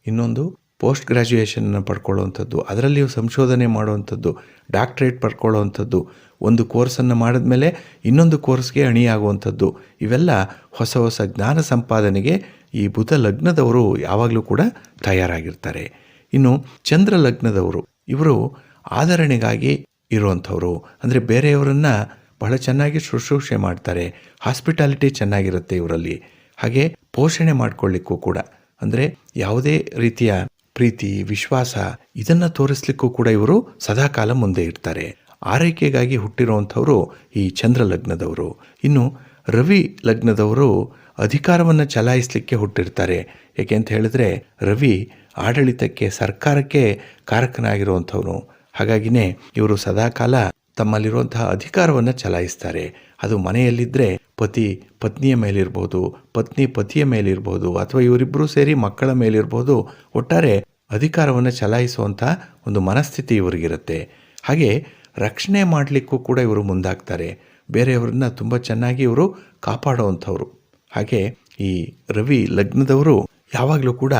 [SPEAKER 1] ಇನ್ನೊಂದು ಪೋಸ್ಟ್ ಗ್ರ್ಯಾಜುಯೇಷನನ್ನು ಪಡ್ಕೊಳ್ಳುವಂಥದ್ದು, ಅದರಲ್ಲಿಯೂ ಸಂಶೋಧನೆ ಮಾಡುವಂಥದ್ದು, ಡಾಕ್ಟ್ರೇಟ್ ಪಡ್ಕೊಳ್ಳುವಂಥದ್ದು, ಒಂದು ಕೋರ್ಸನ್ನು ಮಾಡಿದ್ಮೇಲೆ ಇನ್ನೊಂದು ಕೋರ್ಸ್ಗೆ ಅಣಿಯಾಗುವಂಥದ್ದು, ಇವೆಲ್ಲ ಹೊಸ ಹೊಸ ಜ್ಞಾನ ಸಂಪಾದನೆಗೆ ಈ ಬುಧ ಲಗ್ನದವರು ಯಾವಾಗಲೂ ಕೂಡ ತಯಾರಾಗಿರ್ತಾರೆ. ಇನ್ನು ಚಂದ್ರ ಲಗ್ನದವರು ಇವರು ಆದರಣೆಗಾಗಿ ಇರುವಂಥವ್ರು. ಅಂದರೆ ಬೇರೆಯವರನ್ನು ಬಹಳ ಚೆನ್ನಾಗಿ ಶುಶ್ರೂಷೆ ಮಾಡ್ತಾರೆ, ಹಾಸ್ಪಿಟಾಲಿಟಿ ಚೆನ್ನಾಗಿರುತ್ತೆ ಇವರಲ್ಲಿ. ಹಾಗೆ ಪೋಷಣೆ ಮಾಡಿಕೊಳ್ಳಿಕ್ಕೂ ಕೂಡ, ಅಂದರೆ ಯಾವುದೇ ರೀತಿಯ ಪ್ರೀತಿ, ವಿಶ್ವಾಸ ಇದನ್ನು ತೋರಿಸ್ಲಿಕ್ಕೂ ಕೂಡ ಇವರು ಸದಾಕಾಲ ಮುಂದೆ ಇರ್ತಾರೆ. ಆರೈಕೆಗಾಗಿ ಹುಟ್ಟಿರುವಂಥವರು ಈ ಚಂದ್ರ ಲಗ್ನದವರು. ಇನ್ನು ರವಿ ಲಗ್ನದವರು ಅಧಿಕಾರವನ್ನು ಚಲಾಯಿಸಲಿಕ್ಕೆ ಹುಟ್ಟಿರ್ತಾರೆ. ಏಕೆ ಅಂತ ಹೇಳಿದ್ರೆ ರವಿ ಆಡಳಿತಕ್ಕೆ, ಸರ್ಕಾರಕ್ಕೆ ಕಾರಕನಾಗಿರುವಂಥವನು. ಹಾಗಾಗಿನೇ ಇವರು ಸದಾಕಾಲ ತಮ್ಮಲ್ಲಿರುವಂತಹ ಅಧಿಕಾರವನ್ನು ಚಲಾಯಿಸ್ತಾರೆ. ಅದು ಮನೆಯಲ್ಲಿದ್ದರೆ ಪತಿ ಪತ್ನಿಯ ಮೇಲಿರ್ಬೋದು, ಪತ್ನಿ ಪತಿಯ ಮೇಲಿರ್ಬೋದು, ಅಥವಾ ಇವರಿಬ್ಬರೂ ಸೇರಿ ಮಕ್ಕಳ ಮೇಲಿರ್ಬೋದು. ಒಟ್ಟಾರೆ ಅಧಿಕಾರವನ್ನು ಚಲಾಯಿಸುವಂಥ ಒಂದು ಮನಸ್ಥಿತಿ ಇವರಿಗಿರುತ್ತೆ. ಹಾಗೆ ರಕ್ಷಣೆ ಮಾಡಲಿಕ್ಕೂ ಕೂಡ ಇವರು ಮುಂದಾಗ್ತಾರೆ. ಬೇರೆಯವರನ್ನ ತುಂಬ ಚೆನ್ನಾಗಿ ಇವರು ಕಾಪಾಡುವಂಥವ್ರು. ಹಾಗೆ ಈ ರವಿ ಲಗ್ನದವರು ಯಾವಾಗಲೂ ಕೂಡ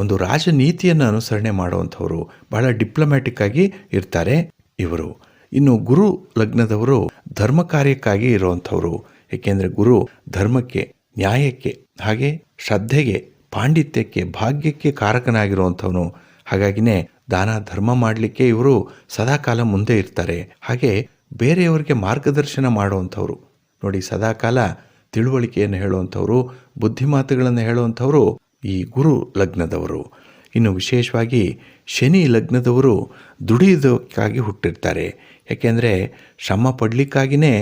[SPEAKER 1] ಒಂದು ರಾಜನೀತಿಯನ್ನು ಅನುಸರಣೆ ಮಾಡುವಂಥವ್ರು, ಬಹಳ ಡಿಪ್ಲೊಮ್ಯಾಟಿಕ್ ಆಗಿ ಇರ್ತಾರೆ ಇವರು. ಇನ್ನು ಗುರು ಲಗ್ನದವರು ಧರ್ಮ ಕಾರ್ಯಕ್ಕಾಗಿ ಇರುವಂಥವ್ರು. ಏಕೆಂದರೆ ಗುರು ಧರ್ಮಕ್ಕೆ, ನ್ಯಾಯಕ್ಕೆ, ಹಾಗೆ ಶ್ರದ್ಧೆಗೆ, ಪಾಂಡಿತ್ಯಕ್ಕೆ, ಭಾಗ್ಯಕ್ಕೆ ಕಾರಕನಾಗಿರುವಂಥವನು. ಹಾಗಾಗಿನೇ ದಾನ ಧರ್ಮ ಮಾಡಲಿಕ್ಕೆ ಇವರು ಸದಾಕಾಲ ಮುಂದೆ ಇರ್ತಾರೆ. ಹಾಗೆ ಬೇರೆಯವರಿಗೆ ಮಾರ್ಗದರ್ಶನ ಮಾಡುವಂಥವ್ರು. ನೋಡಿ, ಸದಾಕಾಲ ತಿಳುವಳಿಕೆಯನ್ನು ಹೇಳುವಂಥವ್ರು, ಬುದ್ಧಿಮಾತುಗಳನ್ನು ಹೇಳುವಂಥವರು ಈ ಗುರು ಲಗ್ನದವರು. ಇನ್ನು ವಿಶೇಷವಾಗಿ ಶನಿ ಲಗ್ನದವರು ದುಡಿಯೋದಕ್ಕಾಗಿ ಹುಟ್ಟಿರ್ತಾರೆ. ಯಾಕೆಂದರೆ ಶ್ರಮ ಪಡಲಿಕ್ಕಾಗಿಯೇ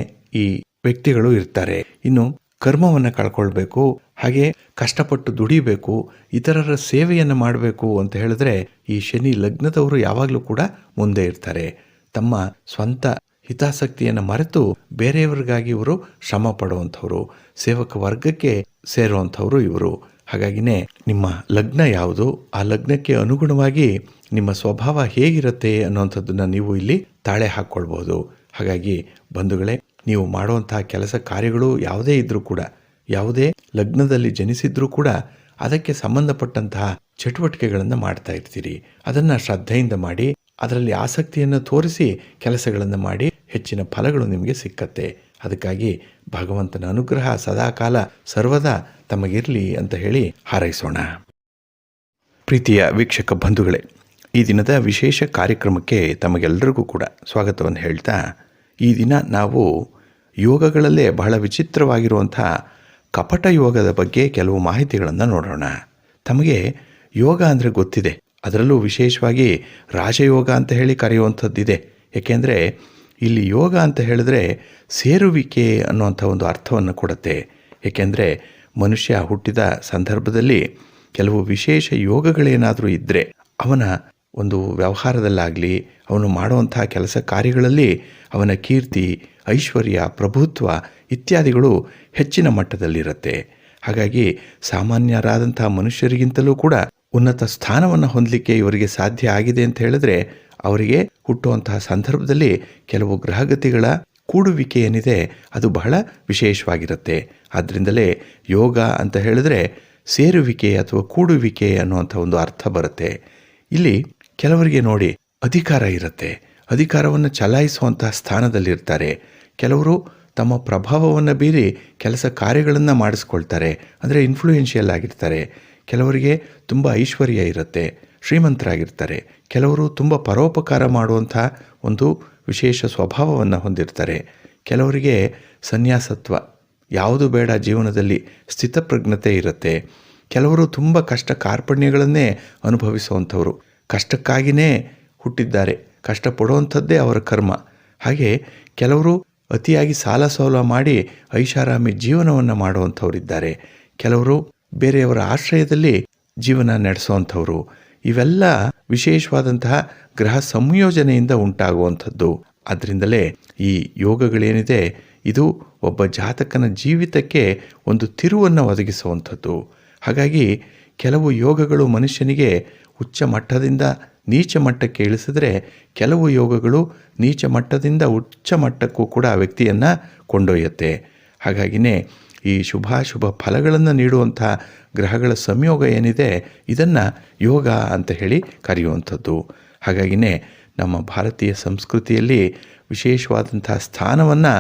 [SPEAKER 1] ಈ ವ್ಯಕ್ತಿಗಳು ಇರ್ತಾರೆ. ಇನ್ನು ಕರ್ಮವನ್ನು ಕಳ್ಕೊಳ್ಬೇಕು, ಹಾಗೆ ಕಷ್ಟಪಟ್ಟು ದುಡಿಬೇಕು, ಇತರರ ಸೇವೆಯನ್ನು ಮಾಡಬೇಕು ಅಂತ ಹೇಳಿದ್ರೆ ಈ ಶನಿ ಲಗ್ನದವರು ಯಾವಾಗಲೂ ಕೂಡ ಮುಂದೆ ಇರ್ತಾರೆ. ತಮ್ಮ ಸ್ವಂತ ಹಿತಾಸಕ್ತಿಯನ್ನು ಮರೆತು ಬೇರೆಯವರಿಗಾಗಿ ಇವರು ಶ್ರಮ ಪಡುವಂಥವ್ರು, ಸೇವಕ ವರ್ಗಕ್ಕೆ ಸೇರುವಂಥವ್ರು ಇವರು. ಹಾಗಾಗಿನೇ ನಿಮ್ಮ ಲಗ್ನ ಯಾವುದು, ಆ ಲಗ್ನಕ್ಕೆ ಅನುಗುಣವಾಗಿ ನಿಮ್ಮ ಸ್ವಭಾವ ಹೇಗಿರುತ್ತೆ ಅನ್ನುವಂಥದ್ದನ್ನು ನೀವು ಇಲ್ಲಿ ತಾಳೆ ಹಾಕ್ಕೊಳ್ಬೋದು. ಹಾಗಾಗಿ ಬಂಧುಗಳೇ, ನೀವು ಮಾಡುವಂತಹ ಕೆಲಸ ಕಾರ್ಯಗಳು ಯಾವುದೇ ಇದ್ದರೂ ಕೂಡ, ಯಾವುದೇ ಲಗ್ನದಲ್ಲಿ ಜನಿಸಿದ್ರೂ ಕೂಡ ಅದಕ್ಕೆ ಸಂಬಂಧಪಟ್ಟಂತಹ ಚಟುವಟಿಕೆಗಳನ್ನು ಮಾಡ್ತಾ ಇರ್ತೀರಿ. ಅದನ್ನು ಶ್ರದ್ಧೆಯಿಂದ ಮಾಡಿ, ಅದರಲ್ಲಿ ಆಸಕ್ತಿಯನ್ನು ತೋರಿಸಿ ಕೆಲಸಗಳನ್ನು ಮಾಡಿ ಹೆಚ್ಚಿನ ಫಲಗಳು ನಿಮಗೆ ಸಿಕ್ಕತ್ತೆ. ಅದಕ್ಕಾಗಿ ಭಗವಂತನ ಅನುಗ್ರಹ ಸದಾಕಾಲ ಸರ್ವದಾ ತಮಗಿರಲಿ ಅಂತ ಹೇಳಿ ಹಾರೈಸೋಣ. ಪ್ರೀತಿಯ ವೀಕ್ಷಕ ಬಂಧುಗಳೇ, ಈ ದಿನದ ವಿಶೇಷ ಕಾರ್ಯಕ್ರಮಕ್ಕೆ ತಮಗೆಲ್ಲರಿಗೂ ಕೂಡ ಸ್ವಾಗತವನ್ನು ಹೇಳ್ತಾ, ಈ ದಿನ ನಾವು ಯೋಗಗಳಲ್ಲೇ ಬಹಳ ವಿಚಿತ್ರವಾಗಿರುವಂಥ ಕಪಟ ಯೋಗದ ಬಗ್ಗೆ ಕೆಲವು ಮಾಹಿತಿಗಳನ್ನು ನೋಡೋಣ. ತಮಗೆ ಯೋಗ ಅಂದರೆ ಗೊತ್ತಿದೆ, ಅದರಲ್ಲೂ ವಿಶೇಷವಾಗಿ ರಾಜಯೋಗ ಅಂತ ಹೇಳಿ ಕರೆಯುವಂಥದ್ದಿದೆ. ಏಕೆಂದರೆ ಇಲ್ಲಿ ಯೋಗ ಅಂತ ಹೇಳಿದ್ರೆ ಸೇರುವಿಕೆ ಅನ್ನುವಂಥ ಒಂದು ಅರ್ಥವನ್ನು ಕೊಡುತ್ತೆ. ಏಕೆಂದರೆ ಮನುಷ್ಯ ಹುಟ್ಟಿದ ಸಂದರ್ಭದಲ್ಲಿ ಕೆಲವು ವಿಶೇಷ ಯೋಗಗಳೇನಾದರೂ ಇದ್ದರೆ ಅವನ ಒಂದು ವ್ಯವಹಾರದಲ್ಲಾಗಲಿ, ಅವನು ಮಾಡುವಂಥ ಕೆಲಸ ಕಾರ್ಯಗಳಲ್ಲಿ ಅವನ ಕೀರ್ತಿ, ಐಶ್ವರ್ಯ, ಪ್ರಭುತ್ವ ಇತ್ಯಾದಿಗಳು ಹೆಚ್ಚಿನ ಮಟ್ಟದಲ್ಲಿರುತ್ತೆ. ಹಾಗಾಗಿ ಸಾಮಾನ್ಯರಾದಂಥ ಮನುಷ್ಯರಿಗಿಂತಲೂ ಕೂಡ ಉನ್ನತ ಸ್ಥಾನವನ್ನು ಹೊಂದಲಿಕ್ಕೆ ಇವರಿಗೆ ಸಾಧ್ಯ ಆಗಿದೆ ಅಂತ ಹೇಳಿದ್ರೆ ಅವರಿಗೆ ಹುಟ್ಟುವಂತಹ ಸಂದರ್ಭದಲ್ಲಿ ಕೆಲವು ಗ್ರಹಗತಿಗಳ ಕೂಡುವಿಕೆ ಏನಿದೆ ಅದು ಬಹಳ ವಿಶೇಷವಾಗಿರುತ್ತೆ. ಆದ್ದರಿಂದಲೇ ಯೋಗ ಅಂತ ಹೇಳಿದ್ರೆ ಸೇರುವಿಕೆ ಅಥವಾ ಕೂಡುವಿಕೆ ಅನ್ನುವಂಥ ಒಂದು ಅರ್ಥ ಬರುತ್ತೆ. ಇಲ್ಲಿ ಕೆಲವರಿಗೆ ನೋಡಿ ಅಧಿಕಾರ ಇರುತ್ತೆ, ಅಧಿಕಾರವನ್ನು ಚಲಾಯಿಸುವಂತಹ ಸ್ಥಾನದಲ್ಲಿರ್ತಾರೆ. ಕೆಲವರು ತಮ್ಮ ಪ್ರಭಾವವನ್ನು ಬೀರಿ ಕೆಲಸ ಕಾರ್ಯಗಳನ್ನು ಮಾಡಿಸ್ಕೊಳ್ತಾರೆ, ಅಂದರೆ ಇನ್ಫ್ಲೂಯೆನ್ಷಿಯಲ್ ಆಗಿರ್ತಾರೆ. ಕೆಲವರಿಗೆ ತುಂಬ ಐಶ್ವರ್ಯ ಇರುತ್ತೆ, ಶ್ರೀಮಂತರಾಗಿರ್ತಾರೆ. ಕೆಲವರು ತುಂಬ ಪರೋಪಕಾರ ಮಾಡುವಂಥ ಒಂದು ವಿಶೇಷ ಸ್ವಭಾವವನ್ನು ಹೊಂದಿರ್ತಾರೆ. ಕೆಲವರಿಗೆ ಸನ್ಯಾಸತ್ವ, ಯಾವುದು ಬೇಡ ಜೀವನದಲ್ಲಿ ಸ್ಥಿತಪ್ರಜ್ಞತೆ ಇರುತ್ತೆ. ಕೆಲವರು ತುಂಬ ಕಷ್ಟ ಕಾರ್ಪಣ್ಯಗಳನ್ನೇ ಅನುಭವಿಸುವಂಥವರು, ಕಷ್ಟಕ್ಕಾಗಿಯೇ ಹುಟ್ಟಿದ್ದಾರೆ, ಕಷ್ಟಪಡುವಂಥದ್ದೇ ಅವರ ಕರ್ಮ. ಹಾಗೆ ಕೆಲವರು ಅತಿಯಾಗಿ ಸಾಲ ಸೌಲ ಮಾಡಿ ಐಷಾರಾಮಿ ಜೀವನವನ್ನು ಮಾಡುವಂಥವರಿದ್ದಾರೆ. ಕೆಲವರು ಬೇರೆಯವರ ಆಶ್ರಯದಲ್ಲಿ ಜೀವನ ನಡೆಸುವಂಥವರು. ಇವೆಲ್ಲ ವಿಶೇಷವಾದಂತಹ ಗ್ರಹ ಸಂಯೋಜನೆಯಿಂದ ಉಂಟಾಗುವಂಥದ್ದು. ಅದರಿಂದಲೇ ಈ ಯೋಗಗಳೇನಿದೆ ಇದು ಒಬ್ಬ ಜಾತಕನ ಜೀವಿತಕ್ಕೆ ಒಂದು ತಿರುವನ್ನು ಒದಗಿಸುವಂಥದ್ದು. ಹಾಗಾಗಿ ಕೆಲವು ಯೋಗಗಳು ಮನುಷ್ಯನಿಗೆ ಉಚ್ಚ ಮಟ್ಟದಿಂದ ನೀಚ ಮಟ್ಟಕ್ಕೆ ಇಳಿಸಿದ್ರೆ, ಕೆಲವು ಯೋಗಗಳು ನೀಚ ಮಟ್ಟದಿಂದ ಉಚ್ಚ ಮಟ್ಟಕ್ಕೂ ಕೂಡ ಆ ವ್ಯಕ್ತಿಯನ್ನು ಕೊಂಡೊಯ್ಯುತ್ತೆ. ಹಾಗಾಗಿನೇ ಈ ಶುಭಾಶುಭ ಫಲಗಳನ್ನು ನೀಡುವಂಥ ಗ್ರಹಗಳ ಸಂಯೋಗ ಏನಿದೆ ಇದನ್ನು ಯೋಗ ಅಂತ ಹೇಳಿ ಕರೆಯುವಂಥದ್ದು. ಹಾಗಾಗಿನೇ ನಮ್ಮ ಭಾರತೀಯ ಸಂಸ್ಕೃತಿಯಲ್ಲಿ ವಿಶೇಷವಾದಂಥ ಸ್ಥಾನವನ್ನು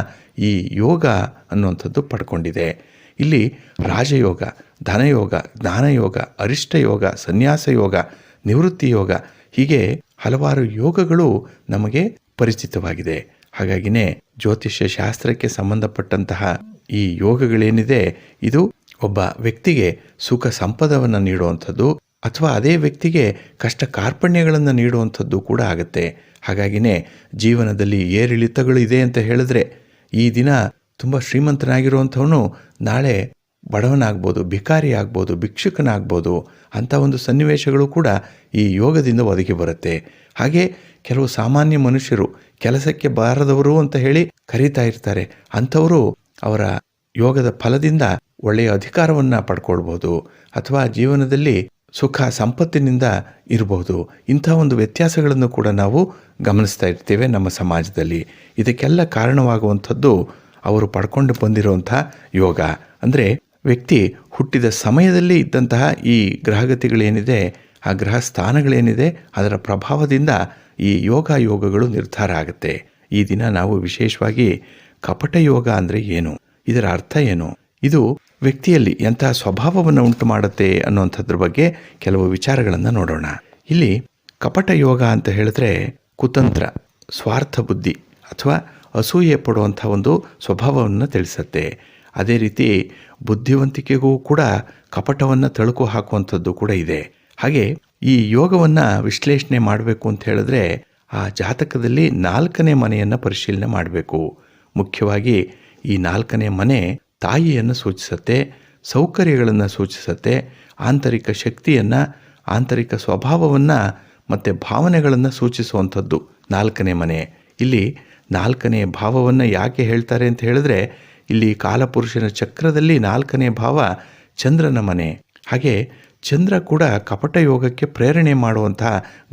[SPEAKER 1] ಈ ಯೋಗ ಅನ್ನುವಂಥದ್ದು ಪಡ್ಕೊಂಡಿದೆ. ಇಲ್ಲಿ ರಾಜಯೋಗ, ಧನಯೋಗ, ಜ್ಞಾನಯೋಗ, ಅರಿಷ್ಟ ಯೋಗ, ಸನ್ಯಾಸ ಯೋಗ, ನಿವೃತ್ತಿ ಯೋಗ, ಹೀಗೆ ಹಲವಾರು ಯೋಗಗಳು ನಮಗೆ ಪರಿಚಿತವಾಗಿದೆ. ಹಾಗಾಗಿನೇ ಜ್ಯೋತಿಷ್ಯ ಶಾಸ್ತ್ರಕ್ಕೆ ಸಂಬಂಧಪಟ್ಟಂತಹ ಈ ಯೋಗಗಳೇನಿದೆ ಇದು ಒಬ್ಬ ವ್ಯಕ್ತಿಗೆ ಸುಖ ಸಂಪದವನ್ನು ನೀಡುವಂಥದ್ದು ಅಥವಾ ಅದೇ ವ್ಯಕ್ತಿಗೆ ಕಷ್ಟ ಕಾರ್ಪಣ್ಯಗಳನ್ನು ನೀಡುವಂಥದ್ದು ಕೂಡ ಆಗುತ್ತೆ. ಹಾಗಾಗಿನೇ ಜೀವನದಲ್ಲಿ ಏರಿಳಿತಗಳು ಇದೆ ಅಂತ ಹೇಳಿದ್ರೆ ಈ ದಿನ ತುಂಬ ಶ್ರೀಮಂತನಾಗಿರುವಂಥವನು ನಾಳೆ ಬಡವನಾಗ್ಬೋದು, ಭಿಕಾರಿ ಆಗ್ಬೋದು, ಭಿಕ್ಷುಕನಾಗ್ಬೋದು. ಅಂಥ ಒಂದು ಸನ್ನಿವೇಶಗಳು ಕೂಡ ಈ ಯೋಗದಿಂದ ಒದಗಿ ಬರುತ್ತೆ. ಹಾಗೆ ಕೆಲವು ಸಾಮಾನ್ಯ ಮನುಷ್ಯರು ಕೆಲಸಕ್ಕೆ ಬಾರದವರು ಅಂತ ಹೇಳಿ ಕರೀತಾ ಇರ್ತಾರೆ. ಅಂಥವರು ಅವರ ಯೋಗದ ಫಲದಿಂದ ಒಳ್ಳೆಯ ಅಧಿಕಾರವನ್ನು ಪಡ್ಕೊಳ್ಬೋದು ಅಥವಾ ಜೀವನದಲ್ಲಿ ಸುಖ ಸಂಪತ್ತಿನಿಂದ ಇರಬಹುದು. ಇಂಥ ಒಂದು ವ್ಯತ್ಯಾಸಗಳನ್ನು ಕೂಡ ನಾವು ಗಮನಿಸ್ತಾ ಇರ್ತೇವೆ ನಮ್ಮ ಸಮಾಜದಲ್ಲಿ. ಇದಕ್ಕೆಲ್ಲ ಕಾರಣವಾಗುವಂಥದ್ದು ಅವರು ಪಡ್ಕೊಂಡು ಬಂದಿರುವಂಥ ಯೋಗ. ಅಂದರೆ ವ್ಯಕ್ತಿ ಹುಟ್ಟಿದ ಸಮಯದಲ್ಲಿ ಇದ್ದಂತಹ ಈ ಗ್ರಹಗತಿಗಳೇನಿದೆ, ಆ ಗ್ರಹ ಸ್ಥಾನಗಳೇನಿದೆ ಅದರ ಪ್ರಭಾವದಿಂದ ಈ ಯೋಗಗಳು ನಿರ್ಧಾರ ಆಗುತ್ತೆ. ಈ ದಿನ ನಾವು ವಿಶೇಷವಾಗಿ ಕಪಟ ಯೋಗ ಅಂದರೆ ಏನು, ಇದರ ಅರ್ಥ ಏನು, ಇದು ವ್ಯಕ್ತಿಯಲ್ಲಿ ಎಂಥ ಸ್ವಭಾವವನ್ನು ಉಂಟು ಮಾಡುತ್ತೆ ಅನ್ನುವಂಥದ್ರ ಬಗ್ಗೆ ಕೆಲವು ವಿಚಾರಗಳನ್ನು ನೋಡೋಣ. ಇಲ್ಲಿ ಕಪಟ ಯೋಗ ಅಂತ ಹೇಳಿದ್ರೆ ಕುತಂತ್ರ, ಸ್ವಾರ್ಥ ಬುದ್ಧಿ ಅಥವಾ ಅಸೂಯೆ ಪಡುವಂಥ ಒಂದು ಸ್ವಭಾವವನ್ನು ತಿಳಿಸುತ್ತೆ. ಅದೇ ರೀತಿ ಬುದ್ಧಿವಂತಿಕೆಗೂ ಕೂಡ ಕಪಟವನ್ನು ತಳುಕು ಹಾಕುವಂಥದ್ದು ಕೂಡ ಇದೆ. ಹಾಗೆ ಈ ಯೋಗವನ್ನು ವಿಶ್ಲೇಷಣೆ ಮಾಡಬೇಕು ಅಂತ ಹೇಳಿದ್ರೆ ಆ ಜಾತಕದಲ್ಲಿ 4ನೇ ಮನೆಯನ್ನು ಪರಿಶೀಲನೆ ಮಾಡಬೇಕು. ಮುಖ್ಯವಾಗಿ ಈ 4ನೇ ಮನೆ ತಾಯಿಯನ್ನು ಸೂಚಿಸುತ್ತೆ, ಸೌಕರ್ಯಗಳನ್ನು ಸೂಚಿಸುತ್ತೆ, ಆಂತರಿಕ ಶಕ್ತಿಯನ್ನು, ಆಂತರಿಕ ಸ್ವಭಾವವನ್ನು ಮತ್ತು ಭಾವನೆಗಳನ್ನು ಸೂಚಿಸುವಂಥದ್ದು 4ನೇ ಮನೆ. ಇಲ್ಲಿ 4ನೇ ಭಾವವನ್ನು ಯಾಕೆ ಹೇಳ್ತಾರೆ ಅಂತ ಹೇಳಿದ್ರೆ ಇಲ್ಲಿ ಕಾಲಪುರುಷನ ಚಕ್ರದಲ್ಲಿ 4ನೇ ಭಾವ ಚಂದ್ರನ ಮನೆ. ಹಾಗೆ ಚಂದ್ರ ಕೂಡ ಕಪಟ ಯೋಗಕ್ಕೆ ಪ್ರೇರಣೆ ಮಾಡುವಂಥ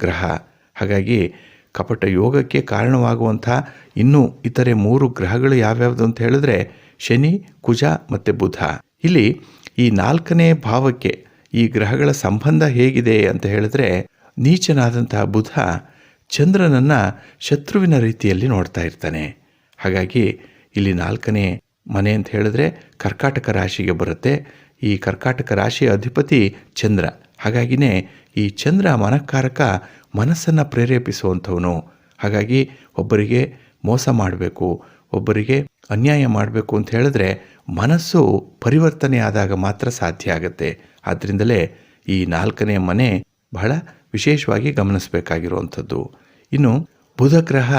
[SPEAKER 1] ಗ್ರಹ. ಹಾಗಾಗಿ ಕಪಟ ಯೋಗಕ್ಕೆ ಕಾರಣವಾಗುವಂಥ ಇನ್ನೂ ಇತರೆ 3 ಗ್ರಹಗಳು ಯಾವ್ಯಾವುದು ಅಂತ ಹೇಳಿದ್ರೆ ಶನಿ, ಕುಜ ಮತ್ತು ಬುಧ. ಇಲ್ಲಿ ಈ 4ನೇ ಭಾವಕ್ಕೆ ಈ ಗ್ರಹಗಳ ಸಂಬಂಧ ಹೇಗಿದೆ ಅಂತ ಹೇಳಿದ್ರೆ ನೀಚನಾದಂತಹ ಬುಧ ಚಂದ್ರನನ್ನು ಶತ್ರುವಿನ ರೀತಿಯಲ್ಲಿ ನೋಡ್ತಾ ಇರ್ತಾನೆ. ಹಾಗಾಗಿ ಇಲ್ಲಿ 4ನೇ ಮನೆ ಅಂತ ಹೇಳಿದ್ರೆ ಕರ್ಕಾಟಕ ರಾಶಿಗೆ ಬರುತ್ತೆ. ಈ ಕರ್ಕಾಟಕ ರಾಶಿಯ ಅಧಿಪತಿ ಚಂದ್ರ. ಹಾಗಾಗಿನೇ ಈ ಚಂದ್ರ ಮನಃಕಾರಕ ಮನಸ್ಸನ್ನು ಪ್ರೇರೇಪಿಸುವಂಥವನು. ಹಾಗಾಗಿ ಒಬ್ಬರಿಗೆ ಮೋಸ ಮಾಡಬೇಕು, ಒಬ್ಬರಿಗೆ ಅನ್ಯಾಯ ಮಾಡಬೇಕು ಅಂತ ಹೇಳಿದ್ರೆ ಮನಸ್ಸು ಪರಿವರ್ತನೆ ಆದಾಗ ಮಾತ್ರ ಸಾಧ್ಯ ಆಗುತ್ತೆ. ಆದ್ದರಿಂದಲೇ ಈ 4ನೇ ಮನೆ ಬಹಳ ವಿಶೇಷವಾಗಿ ಗಮನಿಸಬೇಕಾಗಿರುವಂಥದ್ದು. ಇನ್ನು ಬುಧ ಗ್ರಹ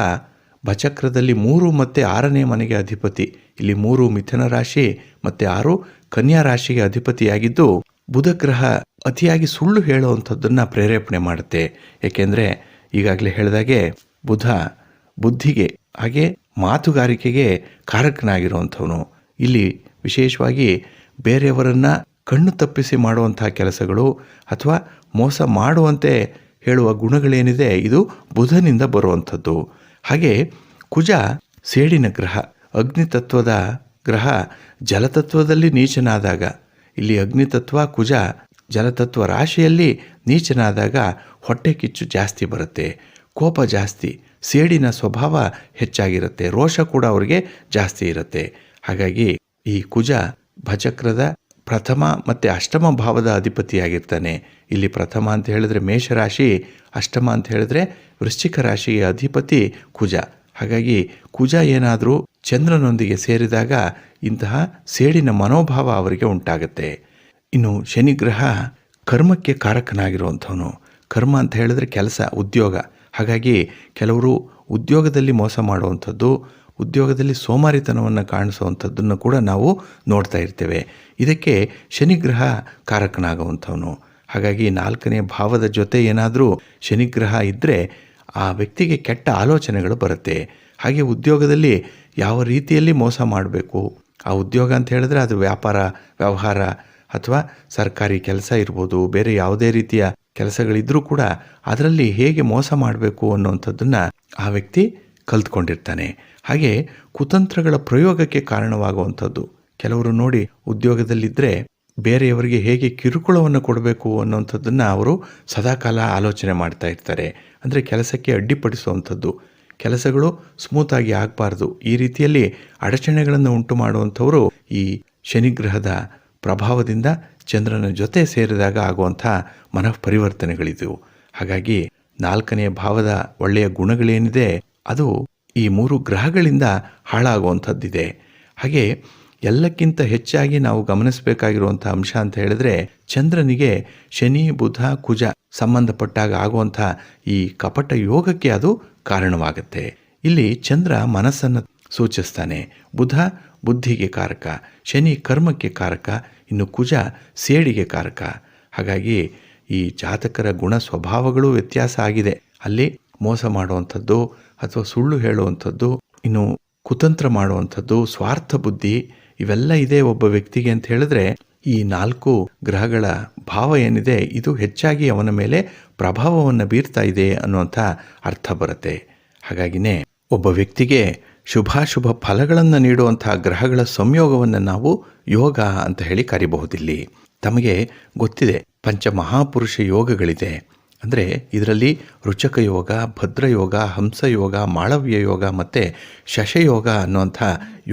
[SPEAKER 1] ಭಚಕ್ರದಲ್ಲಿ 3 ಮತ್ತು 6ನೇ ಮನೆಗೆ ಅಧಿಪತಿ. ಇಲ್ಲಿ 3 ಮಿಥುನ ರಾಶಿ ಮತ್ತು 6 ಕನ್ಯಾ ರಾಶಿಗೆ ಅಧಿಪತಿಯಾಗಿದ್ದು, ಬುಧ ಗ್ರಹ ಅತಿಯಾಗಿ ಸುಳ್ಳು ಹೇಳುವಂಥದ್ದನ್ನು ಪ್ರೇರೇಪಣೆ ಮಾಡುತ್ತೆ. ಏಕೆಂದರೆ ಈಗಾಗಲೇ ಹೇಳಿದಾಗೆ ಬುಧ ಬುದ್ಧಿಗೆ ಹಾಗೆ ಮಾತುಗಾರಿಕೆಗೆ ಕಾರಕನಾಗಿರುವಂಥವನು. ಇಲ್ಲಿ ವಿಶೇಷವಾಗಿ ಬೇರೆಯವರನ್ನು ಕಣ್ಣು ತಪ್ಪಿಸಿ ಮಾಡುವಂಥ ಕೆಲಸಗಳು ಅಥವಾ ಮೋಸ ಮಾಡುವಂತೆ ಹೇಳುವ ಗುಣಗಳೇನಿದೆ ಇದು ಬುಧನಿಂದ ಬರುವಂಥದ್ದು. ಹಾಗೆ ಕುಜ ಸೇಡಿನ ಗ್ರಹ, ಅಗ್ನಿತತ್ವದ ಗ್ರಹ ಜಲತತ್ವದಲ್ಲಿ ನೀಚನಾದಾಗ, ಇಲ್ಲಿ ಅಗ್ನಿತತ್ವ ಕುಜ ಜಲತತ್ವ ರಾಶಿಯಲ್ಲಿ ನೀಚನಾದಾಗ ಹೊಟ್ಟೆ ಕಿಚ್ಚು ಜಾಸ್ತಿ ಬರುತ್ತೆ, ಕೋಪ ಜಾಸ್ತಿ, ಸೇಡಿನ ಸ್ವಭಾವ ಹೆಚ್ಚಾಗಿರುತ್ತೆ, ರೋಷ ಕೂಡ ಅವರಿಗೆ ಜಾಸ್ತಿ ಇರುತ್ತೆ. ಹಾಗಾಗಿ ಈ ಕುಜ ಭಚಕ್ರದ ಪ್ರಥಮ ಮತ್ತು ಅಷ್ಟಮ ಭಾವದ ಅಧಿಪತಿಯಾಗಿರ್ತಾನೆ. ಇಲ್ಲಿ ಪ್ರಥಮ ಅಂತ ಹೇಳಿದ್ರೆ ಮೇಷರಾಶಿ, ಅಷ್ಟಮ ಅಂತ ಹೇಳಿದ್ರೆ ವೃಶ್ಚಿಕ ರಾಶಿಯ ಅಧಿಪತಿ ಕುಜ. ಹಾಗಾಗಿ ಕುಜ ಏನಾದರೂ ಚಂದ್ರನೊಂದಿಗೆ ಸೇರಿದಾಗ ಇಂತಹ ಸೇಡಿನ ಮನೋಭಾವ ಅವರಿಗೆ ಉಂಟಾಗುತ್ತೆ. ಇನ್ನು ಶನಿಗ್ರಹ ಕರ್ಮಕ್ಕೆ ಕಾರಕನಾಗಿರುವಂಥವನು. ಕರ್ಮ ಅಂತ ಹೇಳಿದ್ರೆ ಕೆಲಸ, ಉದ್ಯೋಗ. ಹಾಗಾಗಿ ಕೆಲವರು ಉದ್ಯೋಗದಲ್ಲಿ ಮೋಸ ಮಾಡುವಂಥದ್ದು, ಉದ್ಯೋಗದಲ್ಲಿ ಸೋಮಾರಿತನವನ್ನು ಕಾಣಿಸುವಂಥದ್ದನ್ನು ಕೂಡ ನಾವು ನೋಡ್ತಾ ಇರ್ತೇವೆ. ಇದಕ್ಕೆ ಶನಿಗ್ರಹ ಕಾರಕನಾಗುವಂಥವನು. ಹಾಗಾಗಿ 4ನೇ ಭಾವದ ಜೊತೆ ಏನಾದರೂ ಶನಿಗ್ರಹ ಇದ್ದರೆ ಆ ವ್ಯಕ್ತಿಗೆ ಕೆಟ್ಟ ಆಲೋಚನೆಗಳು ಬರುತ್ತೆ. ಹಾಗೆ ಉದ್ಯೋಗದಲ್ಲಿ ಯಾವ ರೀತಿಯಲ್ಲಿ ಮೋಸ ಮಾಡಬೇಕು, ಆ ಉದ್ಯೋಗ ಅಂತ ಹೇಳಿದ್ರೆ ಅದು ವ್ಯಾಪಾರ ವ್ಯವಹಾರ ಅಥವಾ ಸರ್ಕಾರಿ ಕೆಲಸ ಇರ್ಬೋದು, ಬೇರೆ ಯಾವುದೇ ರೀತಿಯ ಕೆಲಸಗಳಿದ್ರೂ ಕೂಡ ಅದರಲ್ಲಿ ಹೇಗೆ ಮೋಸ ಮಾಡಬೇಕು ಅನ್ನುವಂಥದ್ದನ್ನು ಆ ವ್ಯಕ್ತಿ ಕಲ್ತ್ಕೊಂಡಿರ್ತಾನೆ. ಹಾಗೆ ಕುತಂತ್ರಗಳ ಪ್ರಯೋಗಕ್ಕೆ ಕಾರಣವಾಗುವಂಥದ್ದು. ಕೆಲವರು ನೋಡಿ ಉದ್ಯೋಗದಲ್ಲಿದ್ದರೆ ಬೇರೆಯವರಿಗೆ ಹೇಗೆ ಕಿರುಕುಳವನ್ನು ಕೊಡಬೇಕು ಅನ್ನೋಂಥದ್ದನ್ನು ಅವರು ಸದಾಕಾಲ ಆಲೋಚನೆ ಮಾಡ್ತಾ ಇರ್ತಾರೆ. ಅಂದರೆ ಕೆಲಸಕ್ಕೆ ಅಡ್ಡಿಪಡಿಸುವಂಥದ್ದು, ಕೆಲಸಗಳು ಸ್ಮೂತಾಗಿ ಆಗಬಾರ್ದು, ಈ ರೀತಿಯಲ್ಲಿ ಅಡಚಣೆಗಳನ್ನು ಉಂಟು ಮಾಡುವಂಥವರು ಈ ಶನಿಗ್ರಹದ ಪ್ರಭಾವದಿಂದ ಚಂದ್ರನ ಜೊತೆ ಸೇರಿದಾಗ ಆಗುವಂಥ ಮನಃಪರಿವರ್ತನೆಗಳಿದವು. ಹಾಗಾಗಿ 4ನೇ ಭಾವದ ಒಳ್ಳೆಯ ಗುಣಗಳೇನಿದೆ ಅದು ಈ 3 ಗ್ರಹಗಳಿಂದ ಹಾಳಾಗುವಂಥದ್ದಿದೆ. ಹಾಗೆ ಎಲ್ಲಕ್ಕಿಂತ ಹೆಚ್ಚಾಗಿ ನಾವು ಗಮನಿಸಬೇಕಾಗಿರುವಂಥ ಅಂಶ ಅಂತ ಹೇಳಿದ್ರೆ ಚಂದ್ರನಿಗೆ ಶನಿ ಬುಧ ಕುಜ ಸಂಬಂಧಪಟ್ಟಾಗ ಆಗುವಂಥ ಈ ಕಪಟ ಯೋಗಕ್ಕೆ ಅದು ಕಾರಣವಾಗುತ್ತೆ. ಇಲ್ಲಿ ಚಂದ್ರ ಮನಸ್ಸನ್ನು ಸೂಚಿಸ್ತಾನೆ, ಬುಧ ಬುದ್ಧಿಗೆ ಕಾರಕ, ಶನಿ ಕರ್ಮಕ್ಕೆ ಕಾರಕ, ಇನ್ನು ಕುಜ ಸೇಡಿಗೆ ಕಾರಕ. ಹಾಗಾಗಿ ಈ ಜಾತಕರ ಗುಣ ಸ್ವಭಾವಗಳು ವ್ಯತ್ಯಾಸ ಆಗಿದೆ. ಅಲ್ಲಿ ಮೋಸ ಮಾಡುವಂಥದ್ದು ಅಥವಾ ಸುಳ್ಳು ಹೇಳುವಂಥದ್ದು, ಇನ್ನು ಕುತಂತ್ರ ಮಾಡುವಂಥದ್ದು, ಸ್ವಾರ್ಥ ಬುದ್ಧಿ ಇವೆಲ್ಲ ಇದೆ ಒಬ್ಬ ವ್ಯಕ್ತಿಗೆ ಅಂತ ಹೇಳಿದ್ರೆ ಈ 4 ಗ್ರಹಗಳ ಭಾವ ಏನಿದೆ ಇದು ಹೆಚ್ಚಾಗಿ ಅವನ ಮೇಲೆ ಪ್ರಭಾವವನ್ನು ಬೀರ್ತಾ ಇದೆ ಅನ್ನುವಂಥ ಅರ್ಥ ಬರುತ್ತೆ. ಹಾಗಾಗಿನೇ ಒಬ್ಬ ವ್ಯಕ್ತಿಗೆ ಶುಭಾಶುಭ ಫಲಗಳನ್ನು ನೀಡುವಂಥ ಗ್ರಹಗಳ ಸಂಯೋಗವನ್ನು ನಾವು ಯೋಗ ಅಂತ ಹೇಳಿ ಕರಿಬಹುದಿಲ್ಲಿ. ತಮಗೆ ಗೊತ್ತಿದೆ ಪಂಚಮಹಾಪುರುಷ ಯೋಗಗಳಿದೆ. ಅಂದರೆ ಇದರಲ್ಲಿ ರುಚಕ ಯೋಗ, ಭದ್ರಯೋಗ, ಹಂಸಯೋಗ, ಮಾಳವ್ಯ ಯೋಗ ಮತ್ತು ಶಶಯೋಗ ಅನ್ನುವಂಥ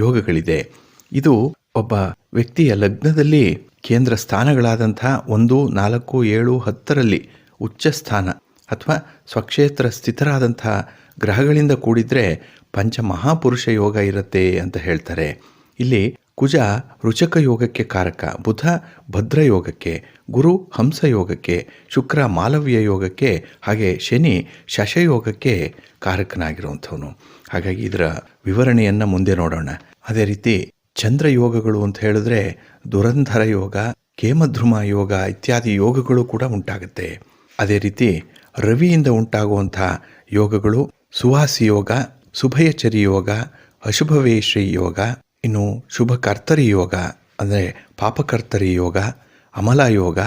[SPEAKER 1] ಯೋಗಗಳಿದೆ. ಇದು ಒಬ್ಬ ವ್ಯಕ್ತಿಯ ಲಗ್ನದಲ್ಲಿ ಕೇಂದ್ರ ಸ್ಥಾನಗಳಾದಂಥ 1, 4, 7, 10ರಲ್ಲಿ ಉಚ್ಚ ಸ್ಥಾನ ಅಥವಾ ಸ್ವಕ್ಷೇತ್ರ ಸ್ಥಿತರಾದಂಥ ಗ್ರಹಗಳಿಂದ ಕೂಡಿದರೆ ಪಂಚಮಹಾಪುರುಷ ಯೋಗ ಇರುತ್ತೆ ಅಂತ ಹೇಳ್ತಾರೆ. ಇಲ್ಲಿ ಕುಜ ರುಚಕ ಯೋಗಕ್ಕೆ ಕಾರಕ, ಬುಧ ಭದ್ರಯೋಗಕ್ಕೆ, ಗುರು ಹಂಸಯೋಗಕ್ಕೆ, ಶುಕ್ರ ಮಾಲವ್ಯ ಯೋಗಕ್ಕೆ, ಹಾಗೆ ಶನಿ ಶಶಯೋಗಕ್ಕೆ ಕಾರಕನಾಗಿರುವಂಥವನು. ಹಾಗಾಗಿ ಇದರ ವಿವರಣೆಯನ್ನು ಮುಂದೆ ನೋಡೋಣ. ಅದೇ ರೀತಿ ಚಂದ್ರ ಯೋಗಗಳು ಅಂತ ಹೇಳಿದ್ರೆ ದುರಂಧರ ಯೋಗ, ಕೇಮಧ್ರುಮ ಯೋಗ ಇತ್ಯಾದಿ ಯೋಗಗಳು ಕೂಡ ಉಂಟಾಗುತ್ತೆ. ಅದೇ ರೀತಿ ರವಿಯಿಂದ ಉಂಟಾಗುವಂಥ ಯೋಗಗಳು ಸುವಾಸಿ ಯೋಗ, ಸುಭಯಚರಿ ಯೋಗ, ಅಶುಭವೇಶ್ರಿ ಯೋಗ, ಇನ್ನು ಶುಭಕರ್ತರಿ ಯೋಗ ಅಂದರೆ ಪಾಪಕರ್ತರಿ ಯೋಗ, ಅಮಲ ಯೋಗ,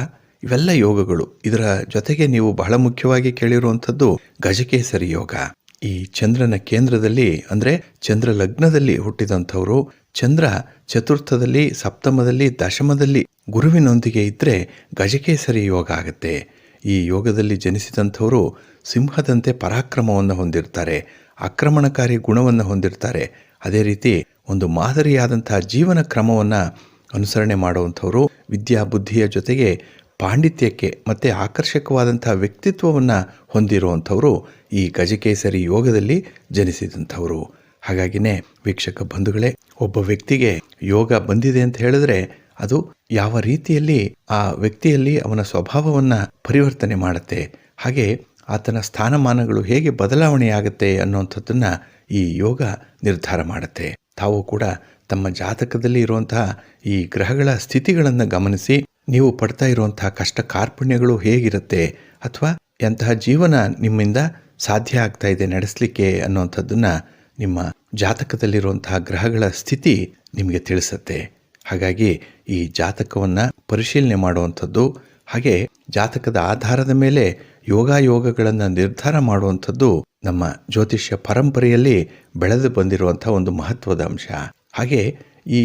[SPEAKER 1] ಇವೆಲ್ಲ ಯೋಗಗಳು. ಇದರ ಜೊತೆಗೆ ನೀವು ಬಹಳ ಮುಖ್ಯವಾಗಿ ಕೇಳಿರುವಂಥದ್ದು ಗಜಕೇಸರಿ ಯೋಗ. ಈ ಚಂದ್ರನ ಕೇಂದ್ರದಲ್ಲಿ ಅಂದರೆ ಚಂದ್ರ ಲಗ್ನದಲ್ಲಿ ಹುಟ್ಟಿದಂಥವರು ಚಂದ್ರ ಚತುರ್ಥದಲ್ಲಿ, ಸಪ್ತಮದಲ್ಲಿ, ದಶಮದಲ್ಲಿ ಗುರುವಿನೊಂದಿಗೆ ಇದ್ದರೆ ಗಜಕೇಸರಿ ಯೋಗ ಆಗುತ್ತೆ. ಈ ಯೋಗದಲ್ಲಿ ಜನಿಸಿದಂಥವರು ಸಿಂಹದಂತೆ ಪರಾಕ್ರಮವನ್ನು ಹೊಂದಿರ್ತಾರೆ, ಆಕ್ರಮಣಕಾರಿ ಗುಣವನ್ನು ಹೊಂದಿರ್ತಾರೆ. ಅದೇ ರೀತಿ ಒಂದು ಮಾದರಿಯಾದಂಥ ಜೀವನ ಕ್ರಮವನ್ನು ಅನುಸರಣೆ ಮಾಡುವಂಥವರು ವಿದ್ಯಾ ಬುದ್ಧಿಯ ಜೊತೆಗೆ ಪಾಂಡಿತ್ಯಕ್ಕೆ ಮತ್ತು ಆಕರ್ಷಕವಾದಂಥ ವ್ಯಕ್ತಿತ್ವವನ್ನು ಹೊಂದಿರುವಂಥವರು ಈ ಗಜಕೇಸರಿ ಯೋಗದಲ್ಲಿ ಜನಿಸಿದಂಥವರು. ಹಾಗಾಗಿನೇ ವೀಕ್ಷಕ ಬಂಧುಗಳೇ, ಒಬ್ಬ ವ್ಯಕ್ತಿಗೆ ಯೋಗ ಬಂದಿದೆ ಅಂತ ಹೇಳಿದ್ರೆ ಅದು ಯಾವ ರೀತಿಯಲ್ಲಿ ಆ ವ್ಯಕ್ತಿಯಲ್ಲಿ ಅವನ ಸ್ವಭಾವವನ್ನು ಪರಿವರ್ತನೆ ಮಾಡುತ್ತೆ, ಹಾಗೆ ಆತನ ಸ್ಥಾನಮಾನಗಳು ಹೇಗೆ ಬದಲಾವಣೆಯಾಗುತ್ತೆ ಅನ್ನುವಂಥದ್ದನ್ನು ಈ ಯೋಗ ನಿರ್ಧಾರ ಮಾಡುತ್ತೆ. ತಾವು ಕೂಡ ತಮ್ಮ ಜಾತಕದಲ್ಲಿ ಇರುವಂತಹ ಈ ಗ್ರಹಗಳ ಸ್ಥಿತಿಗಳನ್ನು ಗಮನಿಸಿ ನೀವು ಪಡ್ತಾ ಇರುವಂತಹ ಕಷ್ಟ ಕಾರ್ಪಣ್ಯಗಳು ಹೇಗಿರುತ್ತೆ ಅಥವಾ ಎಂತಹ ಜೀವನ ನಿಮ್ಮಿಂದ ಸಾಧ್ಯ ಆಗ್ತಾ ಇದೆ ನಡೆಸಲಿಕ್ಕೆ ಅನ್ನುವಂಥದ್ದನ್ನು ನಿಮ್ಮ ಜಾತಕದಲ್ಲಿರುವಂತಹ ಗ್ರಹಗಳ ಸ್ಥಿತಿ ನಿಮಗೆ ತಿಳಿಸುತ್ತೆ. ಹಾಗಾಗಿ ಈ ಜಾತಕವನ್ನು ಪರಿಶೀಲನೆ ಮಾಡುವಂಥದ್ದು, ಹಾಗೆ ಜಾತಕದ ಆಧಾರದ ಮೇಲೆ ಯೋಗಗಳನ್ನು ನಿರ್ಧಾರ ಮಾಡುವಂಥದ್ದು ನಮ್ಮ ಜ್ಯೋತಿಷ್ಯ ಪರಂಪರೆಯಲ್ಲಿ ಬೆಳೆದು ಬಂದಿರುವಂಥ ಒಂದು ಮಹತ್ವದ ಅಂಶ. ಹಾಗೆ ಈ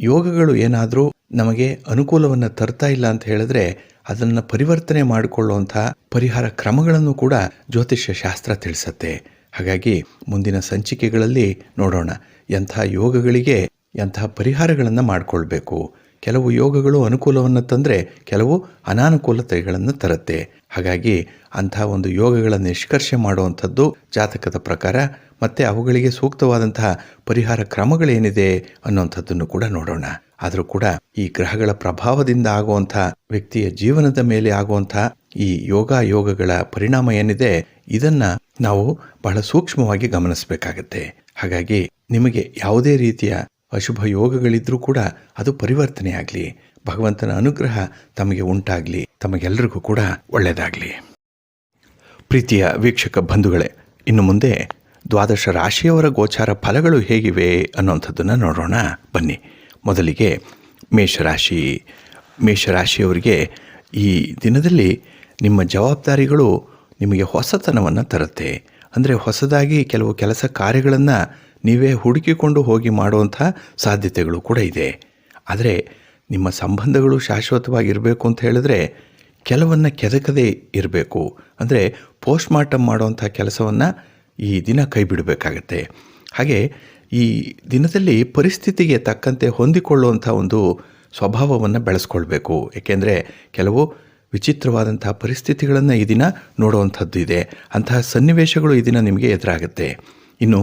[SPEAKER 1] ಯೋಗಗಳು ಏನಾದರೂ ನಮಗೆ ಅನುಕೂಲವನ್ನು ತರ್ತಾ ಇಲ್ಲ ಅಂತ ಹೇಳಿದ್ರೆ ಅದನ್ನು ಪರಿವರ್ತನೆ ಮಾಡಿಕೊಳ್ಳುವಂಥ ಪರಿಹಾರ ಕ್ರಮಗಳನ್ನು ಕೂಡ ಜ್ಯೋತಿಷ್ಯ ಶಾಸ್ತ್ರ ತಿಳಿಸುತ್ತೆ. ಹಾಗಾಗಿ ಮುಂದಿನ ಸಂಚಿಕೆಗಳಲ್ಲಿ ನೋಡೋಣ ಎಂಥ ಯೋಗಗಳಿಗೆ ಎಂತಹ ಪರಿಹಾರಗಳನ್ನು ಮಾಡಿಕೊಳ್ಬೇಕು. ಕೆಲವು ಯೋಗಗಳು ಅನುಕೂಲವನ್ನು ತಂದರೆ ಕೆಲವು ಅನಾನುಕೂಲತೆಗಳನ್ನು ತರುತ್ತೆ. ಹಾಗಾಗಿ ಅಂಥ ಒಂದು ಯೋಗಗಳ ನಿಷ್ಕರ್ಷೆ ಮಾಡುವಂಥದ್ದು ಜಾತಕದ ಪ್ರಕಾರ ಮತ್ತು ಅವುಗಳಿಗೆ ಸೂಕ್ತವಾದಂತಹ ಪರಿಹಾರ ಕ್ರಮಗಳೇನಿದೆ ಅನ್ನುವಂಥದ್ದನ್ನು ಕೂಡ ನೋಡೋಣ. ಆದರೂ ಕೂಡ ಈ ಗ್ರಹಗಳ ಪ್ರಭಾವದಿಂದ ಆಗುವಂಥ ವ್ಯಕ್ತಿಯ ಜೀವನದ ಮೇಲೆ ಆಗುವಂಥ ಈ ಯೋಗಗಳ ಪರಿಣಾಮ ಏನಿದೆ ಇದನ್ನು ನಾವು ಬಹಳ ಸೂಕ್ಷ್ಮವಾಗಿ ಗಮನಿಸಬೇಕಾಗತ್ತೆ. ಹಾಗಾಗಿ ನಿಮಗೆ ಯಾವುದೇ ರೀತಿಯ ಅಶುಭ ಯೋಗಗಳಿದ್ರೂ ಕೂಡ ಅದು ಪರಿವರ್ತನೆ ಆಗಲಿ, ಭಗವಂತನ ಅನುಗ್ರಹ ತಮಗೆ ಉಂಟಾಗಲಿ, ತಮಗೆಲ್ಲರಿಗೂ ಕೂಡ ಒಳ್ಳೆಯದಾಗಲಿ. ಪ್ರೀತಿಯ ವೀಕ್ಷಕ ಬಂಧುಗಳೇ, ಇನ್ನು ಮುಂದೆ ದ್ವಾದಶ ರಾಶಿಯವರ ಗೋಚಾರ ಫಲಗಳು ಹೇಗಿವೆ ಅನ್ನೋಂಥದ್ದನ್ನು ನೋಡೋಣ ಬನ್ನಿ. ಮೊದಲಿಗೆ ಮೇಷರಾಶಿಯವರಿಗೆ ಈ ದಿನದಲ್ಲಿ ನಿಮ್ಮ ಜವಾಬ್ದಾರಿಗಳು ನಿಮಗೆ ಹೊಸತನವನ್ನು ತರುತ್ತೆ. ಅಂದರೆ ಹೊಸದಾಗಿ ಕೆಲವು ಕೆಲಸ ಕಾರ್ಯಗಳನ್ನು ನೀವೇ ಹುಡುಕಿಕೊಂಡು ಹೋಗಿ ಮಾಡುವಂಥ ಸಾಧ್ಯತೆಗಳು ಕೂಡ ಇದೆ. ಆದರೆ ನಿಮ್ಮ ಸಂಬಂಧಗಳು ಶಾಶ್ವತವಾಗಿರಬೇಕು ಅಂತ ಹೇಳಿದ್ರೆ ಕೆಲವನ್ನು ಕೆದಕದೇ ಇರಬೇಕು. ಅಂದರೆ ಪೋಸ್ಟ್ ಮಾರ್ಟಮ್ ಮಾಡುವಂಥ ಕೆಲಸವನ್ನು ಈ ದಿನ ಕೈ ಬಿಡಬೇಕಾಗತ್ತೆ. ಹಾಗೆ ಈ ದಿನದಲ್ಲಿ ಪರಿಸ್ಥಿತಿಗೆ ತಕ್ಕಂತೆ ಹೊಂದಿಕೊಳ್ಳುವಂಥ ಒಂದು ಸ್ವಭಾವವನ್ನು ಬೆಳೆಸ್ಕೊಳ್ಬೇಕು. ಏಕೆಂದರೆ ಕೆಲವು ವಿಚಿತ್ರವಾದಂತಹ ಪರಿಸ್ಥಿತಿಗಳನ್ನು ಈ ದಿನ ನೋಡುವಂಥದ್ದು ಇದೆ. ಅಂತಹ ಸನ್ನಿವೇಶಗಳು ಈ ದಿನ ನಿಮಗೆ ಎದುರಾಗುತ್ತೆ. ಇನ್ನು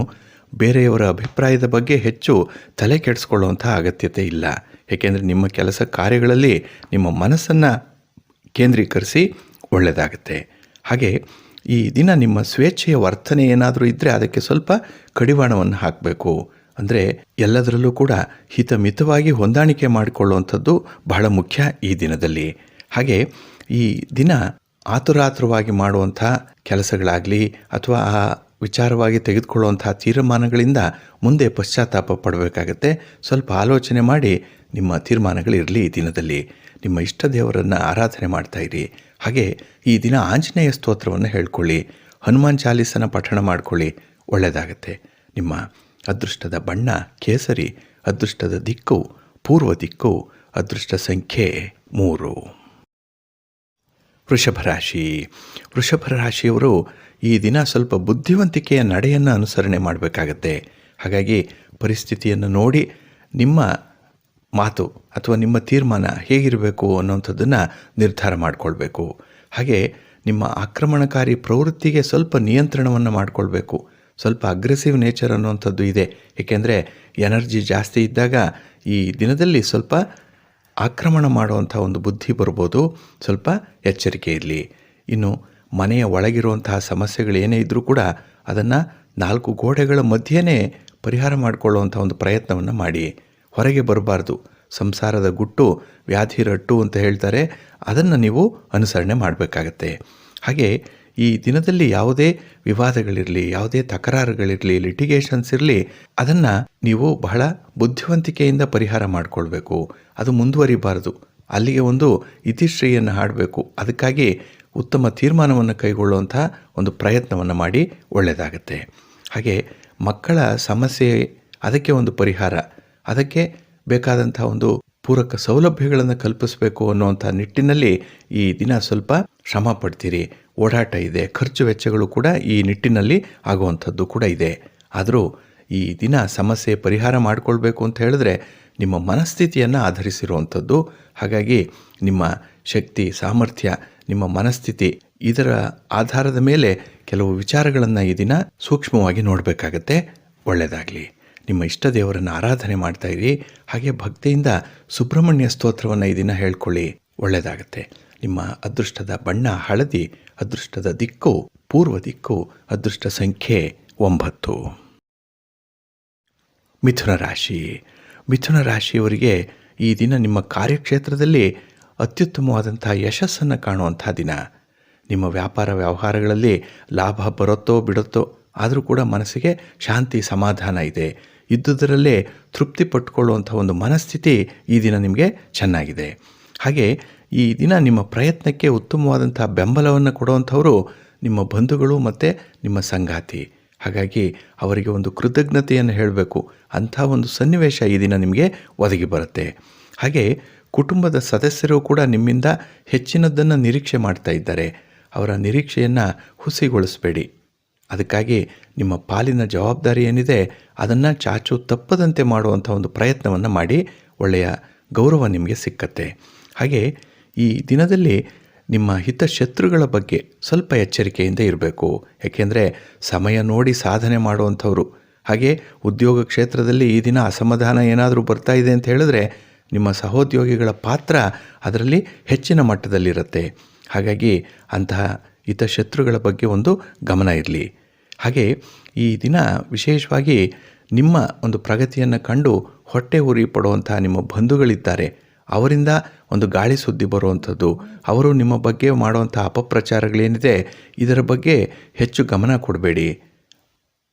[SPEAKER 1] ಬೇರೆಯವರ ಅಭಿಪ್ರಾಯದ ಬಗ್ಗೆ ಹೆಚ್ಚು ತಲೆ ಕೆಡಿಸ್ಕೊಳ್ಳುವಂಥ ಅಗತ್ಯತೆ ಇಲ್ಲ. ಏಕೆಂದರೆ ನಿಮ್ಮ ಕೆಲಸ ಕಾರ್ಯಗಳಲ್ಲಿ ನಿಮ್ಮ ಮನಸ್ಸನ್ನು ಕೇಂದ್ರೀಕರಿಸಿ ಒಳ್ಳೆಯದಾಗುತ್ತೆ. ಹಾಗೆ ಈ ದಿನ ನಿಮ್ಮ ಸ್ವೇಚ್ಛೆಯ ವರ್ತನೆ ಏನಾದರೂ ಇದ್ದರೆ ಅದಕ್ಕೆ ಸ್ವಲ್ಪ ಕಡಿವಾಣವನ್ನು ಹಾಕಬೇಕು. ಅಂದರೆ ಎಲ್ಲದರಲ್ಲೂ ಕೂಡ ಹಿತಮಿತವಾಗಿ ಹೊಂದಾಣಿಕೆ ಮಾಡಿಕೊಳ್ಳುವಂಥದ್ದು ಬಹಳ ಮುಖ್ಯ ಈ ದಿನದಲ್ಲಿ. ಹಾಗೆ ಈ ದಿನ ಆತುರಾತುರವಾಗಿ ಮಾಡುವಂಥ ಕೆಲಸಗಳಾಗಲಿ ಅಥವಾ ಆ ವಿಚಾರವಾಗಿ ತೆಗೆದುಕೊಳ್ಳುವಂಥ ತೀರ್ಮಾನಗಳಿಂದ ಮುಂದೆ ಪಶ್ಚಾತ್ತಾಪ ಪಡಬೇಕಾಗತ್ತೆ. ಸ್ವಲ್ಪ ಆಲೋಚನೆ ಮಾಡಿ ನಿಮ್ಮ ತೀರ್ಮಾನಗಳಿರಲಿ. ಈ ದಿನದಲ್ಲಿ ನಿಮ್ಮ ಇಷ್ಟ ದೇವರನ್ನು ಆರಾಧನೆ ಮಾಡ್ತಾಯಿರಿ. ಹಾಗೆ ಈ ದಿನ ಆಂಜನೇಯ ಸ್ತೋತ್ರವನ್ನು ಹೇಳ್ಕೊಳ್ಳಿ, ಹನುಮಾನ್ ಚಾಲೀಸನ ಪಠಣ ಮಾಡ್ಕೊಳ್ಳಿ, ಒಳ್ಳೆಯದಾಗತ್ತೆ. ನಿಮ್ಮ ಅದೃಷ್ಟದ ಬಣ್ಣ ಕೇಸರಿ, ಅದೃಷ್ಟದ ದಿಕ್ಕು ಪೂರ್ವ ದಿಕ್ಕು, ಅದೃಷ್ಟ ಸಂಖ್ಯೆ 3. ವೃಷಭ ರಾಶಿಯವರು ಈ ದಿನ ಸ್ವಲ್ಪ ಬುದ್ಧಿವಂತಿಕೆಯ ನಡೆಯನ್ನು ಅನುಸರಣೆ ಮಾಡಬೇಕಾಗತ್ತೆ. ಹಾಗಾಗಿ ಪರಿಸ್ಥಿತಿಯನ್ನು ನೋಡಿ ನಿಮ್ಮ ಮಾತು ಅಥವಾ ನಿಮ್ಮ ತೀರ್ಮಾನ ಹೇಗಿರಬೇಕು ಅನ್ನೋಂಥದ್ದನ್ನು ನಿರ್ಧಾರ ಮಾಡಿಕೊಳ್ಬೇಕು. ಹಾಗೆ ನಿಮ್ಮ ಆಕ್ರಮಣಕಾರಿ ಪ್ರವೃತ್ತಿಗೆ ಸ್ವಲ್ಪ ನಿಯಂತ್ರಣವನ್ನು ಮಾಡಿಕೊಳ್ಬೇಕು. ಸ್ವಲ್ಪ ಅಗ್ರೆಸಿವ್ ನೇಚರ್ ಅನ್ನುವಂಥದ್ದು ಇದೆ. ಏಕೆಂದರೆ ಎನರ್ಜಿ ಜಾಸ್ತಿ ಇದ್ದಾಗ ಈ ದಿನದಲ್ಲಿ ಸ್ವಲ್ಪ ಆಕ್ರಮಣ ಮಾಡುವಂಥ ಒಂದು ಬುದ್ಧಿ ಬರ್ಬೋದು. ಸ್ವಲ್ಪ ಎಚ್ಚರಿಕೆ ಇರಲಿ. ಇನ್ನು ಮನೆಯ ಒಳಗಿರುವಂತಹ ಸಮಸ್ಯೆಗಳು ಏನೇ ಇದ್ದರೂ ಕೂಡ ಅದನ್ನು 4 ಗೋಡೆಗಳ ಮಧ್ಯೆಯೇ ಪರಿಹಾರ ಮಾಡಿಕೊಳ್ಳುವಂಥ ಒಂದು ಪ್ರಯತ್ನವನ್ನು ಮಾಡಿ. ಹೊರಗೆ ಬರಬಾರ್ದು. ಸಂಸಾರದ ಗುಟ್ಟು ವ್ಯಾಧಿ ರಟ್ಟು ಅಂತ ಹೇಳ್ತಾರೆ, ಅದನ್ನು ನೀವು ಅನುಸರಣೆ ಮಾಡಬೇಕಾಗತ್ತೆ. ಹಾಗೆ ಈ ದಿನದಲ್ಲಿ ಯಾವುದೇ ವಿವಾದಗಳಿರಲಿ, ಯಾವುದೇ ತಕರಾರುಗಳಿರಲಿ, ಲಿಟಿಗೇಷನ್ಸ್ ಇರಲಿ, ಅದನ್ನು ನೀವು ಬಹಳ ಬುದ್ಧಿವಂತಿಕೆಯಿಂದ ಪರಿಹಾರ ಮಾಡಿಕೊಳ್ಬೇಕು. ಅದು ಮುಂದುವರಿಬಾರದು. ಅಲ್ಲಿಗೆ ಒಂದು ಇತಿಶ್ರೀಯನ್ನು ಹಾಡಬೇಕು. ಅದಕ್ಕಾಗಿ ಉತ್ತಮ ತೀರ್ಮಾನವನ್ನು ಕೈಗೊಳ್ಳುವಂಥ ಒಂದು ಪ್ರಯತ್ನವನ್ನು ಮಾಡಿ, ಒಳ್ಳೆಯದಾಗತ್ತೆ. ಹಾಗೆ ಮಕ್ಕಳ ಸಮಸ್ಯೆ, ಅದಕ್ಕೆ ಒಂದು ಪರಿಹಾರ, ಅದಕ್ಕೆ ಬೇಕಾದಂಥ ಒಂದು ಪೂರಕ ಸೌಲಭ್ಯಗಳನ್ನು ಕಲ್ಪಿಸಬೇಕು ಅನ್ನುವಂಥ ನಿಟ್ಟಿನಲ್ಲಿ ಈ ದಿನ ಸ್ವಲ್ಪ ಶ್ರಮ ಪಡ್ತೀರಿ. ಓಡಾಟ ಇದೆ, ಖರ್ಚು ವೆಚ್ಚಗಳು ಕೂಡ ಈ ನಿಟ್ಟಿನಲ್ಲಿ ಆಗುವಂಥದ್ದು ಕೂಡ ಇದೆ. ಆದರೂ ಈ ದಿನ ಸಮಸ್ಯೆ ಪರಿಹಾರ ಮಾಡಿಕೊಳ್ಬೇಕು ಅಂತ ಹೇಳಿದ್ರೆ ನಿಮ್ಮ ಮನಸ್ಥಿತಿಯನ್ನು ಆಧರಿಸಿರುವಂಥದ್ದು. ಹಾಗಾಗಿ ನಿಮ್ಮ ಶಕ್ತಿ, ಸಾಮರ್ಥ್ಯ, ನಿಮ್ಮ ಮನಸ್ಥಿತಿ ಇದರ ಆಧಾರದ ಮೇಲೆ ಕೆಲವು ವಿಚಾರಗಳನ್ನು ಈ ದಿನ ಸೂಕ್ಷ್ಮವಾಗಿ ನೋಡಬೇಕಾಗತ್ತೆ. ಒಳ್ಳೆಯದಾಗಲಿ. ನಿಮ್ಮ ಇಷ್ಟ ದೇವರನ್ನು ಆರಾಧನೆ ಮಾಡ್ತಾ ಇರಿ. ಹಾಗೆ ಭಕ್ತಿಯಿಂದ ಸುಬ್ರಹ್ಮಣ್ಯ ಸ್ತೋತ್ರವನ್ನು ಈ ದಿನ ಹೇಳ್ಕೊಳ್ಳಿ. ಒಳ್ಳೆಯದಾಗತ್ತೆ. ನಿಮ್ಮ ಅದೃಷ್ಟದ ಬಣ್ಣ ಹಳದಿ, ಅದೃಷ್ಟದ ದಿಕ್ಕು ಪೂರ್ವ ದಿಕ್ಕು, ಅದೃಷ್ಟ ಸಂಖ್ಯೆ 9. ಮಿಥುನ ರಾಶಿ. ಮಿಥುನ ರಾಶಿಯವರಿಗೆ ಈ ದಿನ ನಿಮ್ಮ ಕಾರ್ಯಕ್ಷೇತ್ರದಲ್ಲಿ ಅತ್ಯುತ್ತಮವಾದಂಥ ಯಶಸ್ಸನ್ನು ಕಾಣುವಂಥ ದಿನ. ನಿಮ್ಮ ವ್ಯಾಪಾರ ವ್ಯವಹಾರಗಳಲ್ಲಿ ಲಾಭ ಬರುತ್ತೋ ಬಿಡುತ್ತೋ, ಆದರೂ ಕೂಡ ಮನಸ್ಸಿಗೆ ಶಾಂತಿ ಸಮಾಧಾನ ಇದೆ. ಇದ್ದುದರಲ್ಲೇ ತೃಪ್ತಿ ಪಟ್ಟುಕೊಳ್ಳುವಂಥ ಒಂದು ಮನಸ್ಥಿತಿ ಈ ದಿನ ನಿಮಗೆ ಚೆನ್ನಾಗಿದೆ. ಹಾಗೆ ಈ ದಿನ ನಿಮ್ಮ ಪ್ರಯತ್ನಕ್ಕೆ ಉತ್ತಮವಾದಂಥ ಬೆಂಬಲವನ್ನು ಕೊಡುವಂಥವರು ನಿಮ್ಮ ಬಂಧುಗಳು ಮತ್ತು ನಿಮ್ಮ ಸಂಗಾತಿ. ಹಾಗಾಗಿ ಅವರಿಗೆ ಒಂದು ಕೃತಜ್ಞತೆಯನ್ನು ಹೇಳಬೇಕು. ಅಂಥ ಒಂದು ಸನ್ನಿವೇಶ ಈ ದಿನ ನಿಮಗೆ ಒದಗಿ ಬರುತ್ತೆ. ಹಾಗೆ ಕುಟುಂಬದ ಸದಸ್ಯರು ಕೂಡ ನಿಮ್ಮಿಂದ ಹೆಚ್ಚಿನದನ್ನು ನಿರೀಕ್ಷೆ ಮಾಡ್ತಾ ಇದ್ದಾರೆ. ಅವರ ನಿರೀಕ್ಷೆಯನ್ನು ಹುಸಿಗೊಳಿಸಬೇಡಿ. ಅದಕ್ಕಾಗಿ ನಿಮ್ಮ ಪಾಲಿನ ಜವಾಬ್ದಾರಿ ಏನಿದೆ ಅದನ್ನು ಚಾಚು ತಪ್ಪದಂತೆ ಮಾಡುವಂಥ ಒಂದು ಪ್ರಯತ್ನವನ್ನು ಮಾಡಿ. ಒಳ್ಳೆಯ ಗೌರವ ನಿಮಗೆ ಸಿಕ್ಕತ್ತೆ. ಹಾಗೆ ಈ ದಿನದಲ್ಲಿ ನಿಮ್ಮ ಹಿತಶತ್ರುಗಳ ಬಗ್ಗೆ ಸ್ವಲ್ಪ ಎಚ್ಚರಿಕೆಯಿಂದ ಇರಬೇಕು. ಯಾಕೆಂದರೆ ಸಮಯ ನೋಡಿ ಸಾಧನೆ ಮಾಡುವಂಥವ್ರು. ಹಾಗೆ ಉದ್ಯೋಗ ಕ್ಷೇತ್ರದಲ್ಲಿ ಈ ದಿನ ಅಸಮಾಧಾನ ಏನಾದರೂ ಬರ್ತಾ ಇದೆ ಅಂತ ಹೇಳಿದ್ರೆ ನಿಮ್ಮ ಸಹೋದ್ಯೋಗಿಗಳ ಪಾತ್ರ ಅದರಲ್ಲಿ ಹೆಚ್ಚಿನ ಮಟ್ಟದಲ್ಲಿರುತ್ತೆ. ಹಾಗಾಗಿ ಅಂತಹ ಹಿತಶತ್ರುಗಳ ಬಗ್ಗೆ ಒಂದು ಗಮನ ಇರಲಿ. ಹಾಗೆ ಈ ದಿನ ವಿಶೇಷವಾಗಿ ನಿಮ್ಮ ಒಂದು ಪ್ರಗತಿಯನ್ನು ಕಂಡು ಹೊಟ್ಟೆ ಉರಿ ಪಡುವಂಥ ನಿಮ್ಮ ಬಂಧುಗಳಿದ್ದಾರೆ. ಅವರಿಂದ ಒಂದು ಗಾಳಿ ಸುದ್ದಿ ಬರುವಂಥದ್ದು, ಅವರು ನಿಮ್ಮ ಬಗ್ಗೆ ಮಾಡುವಂಥ ಅಪಪ್ರಚಾರಗಳೇನಿದೆ ಇದರ ಬಗ್ಗೆ ಹೆಚ್ಚು ಗಮನ ಕೊಡಬೇಡಿ.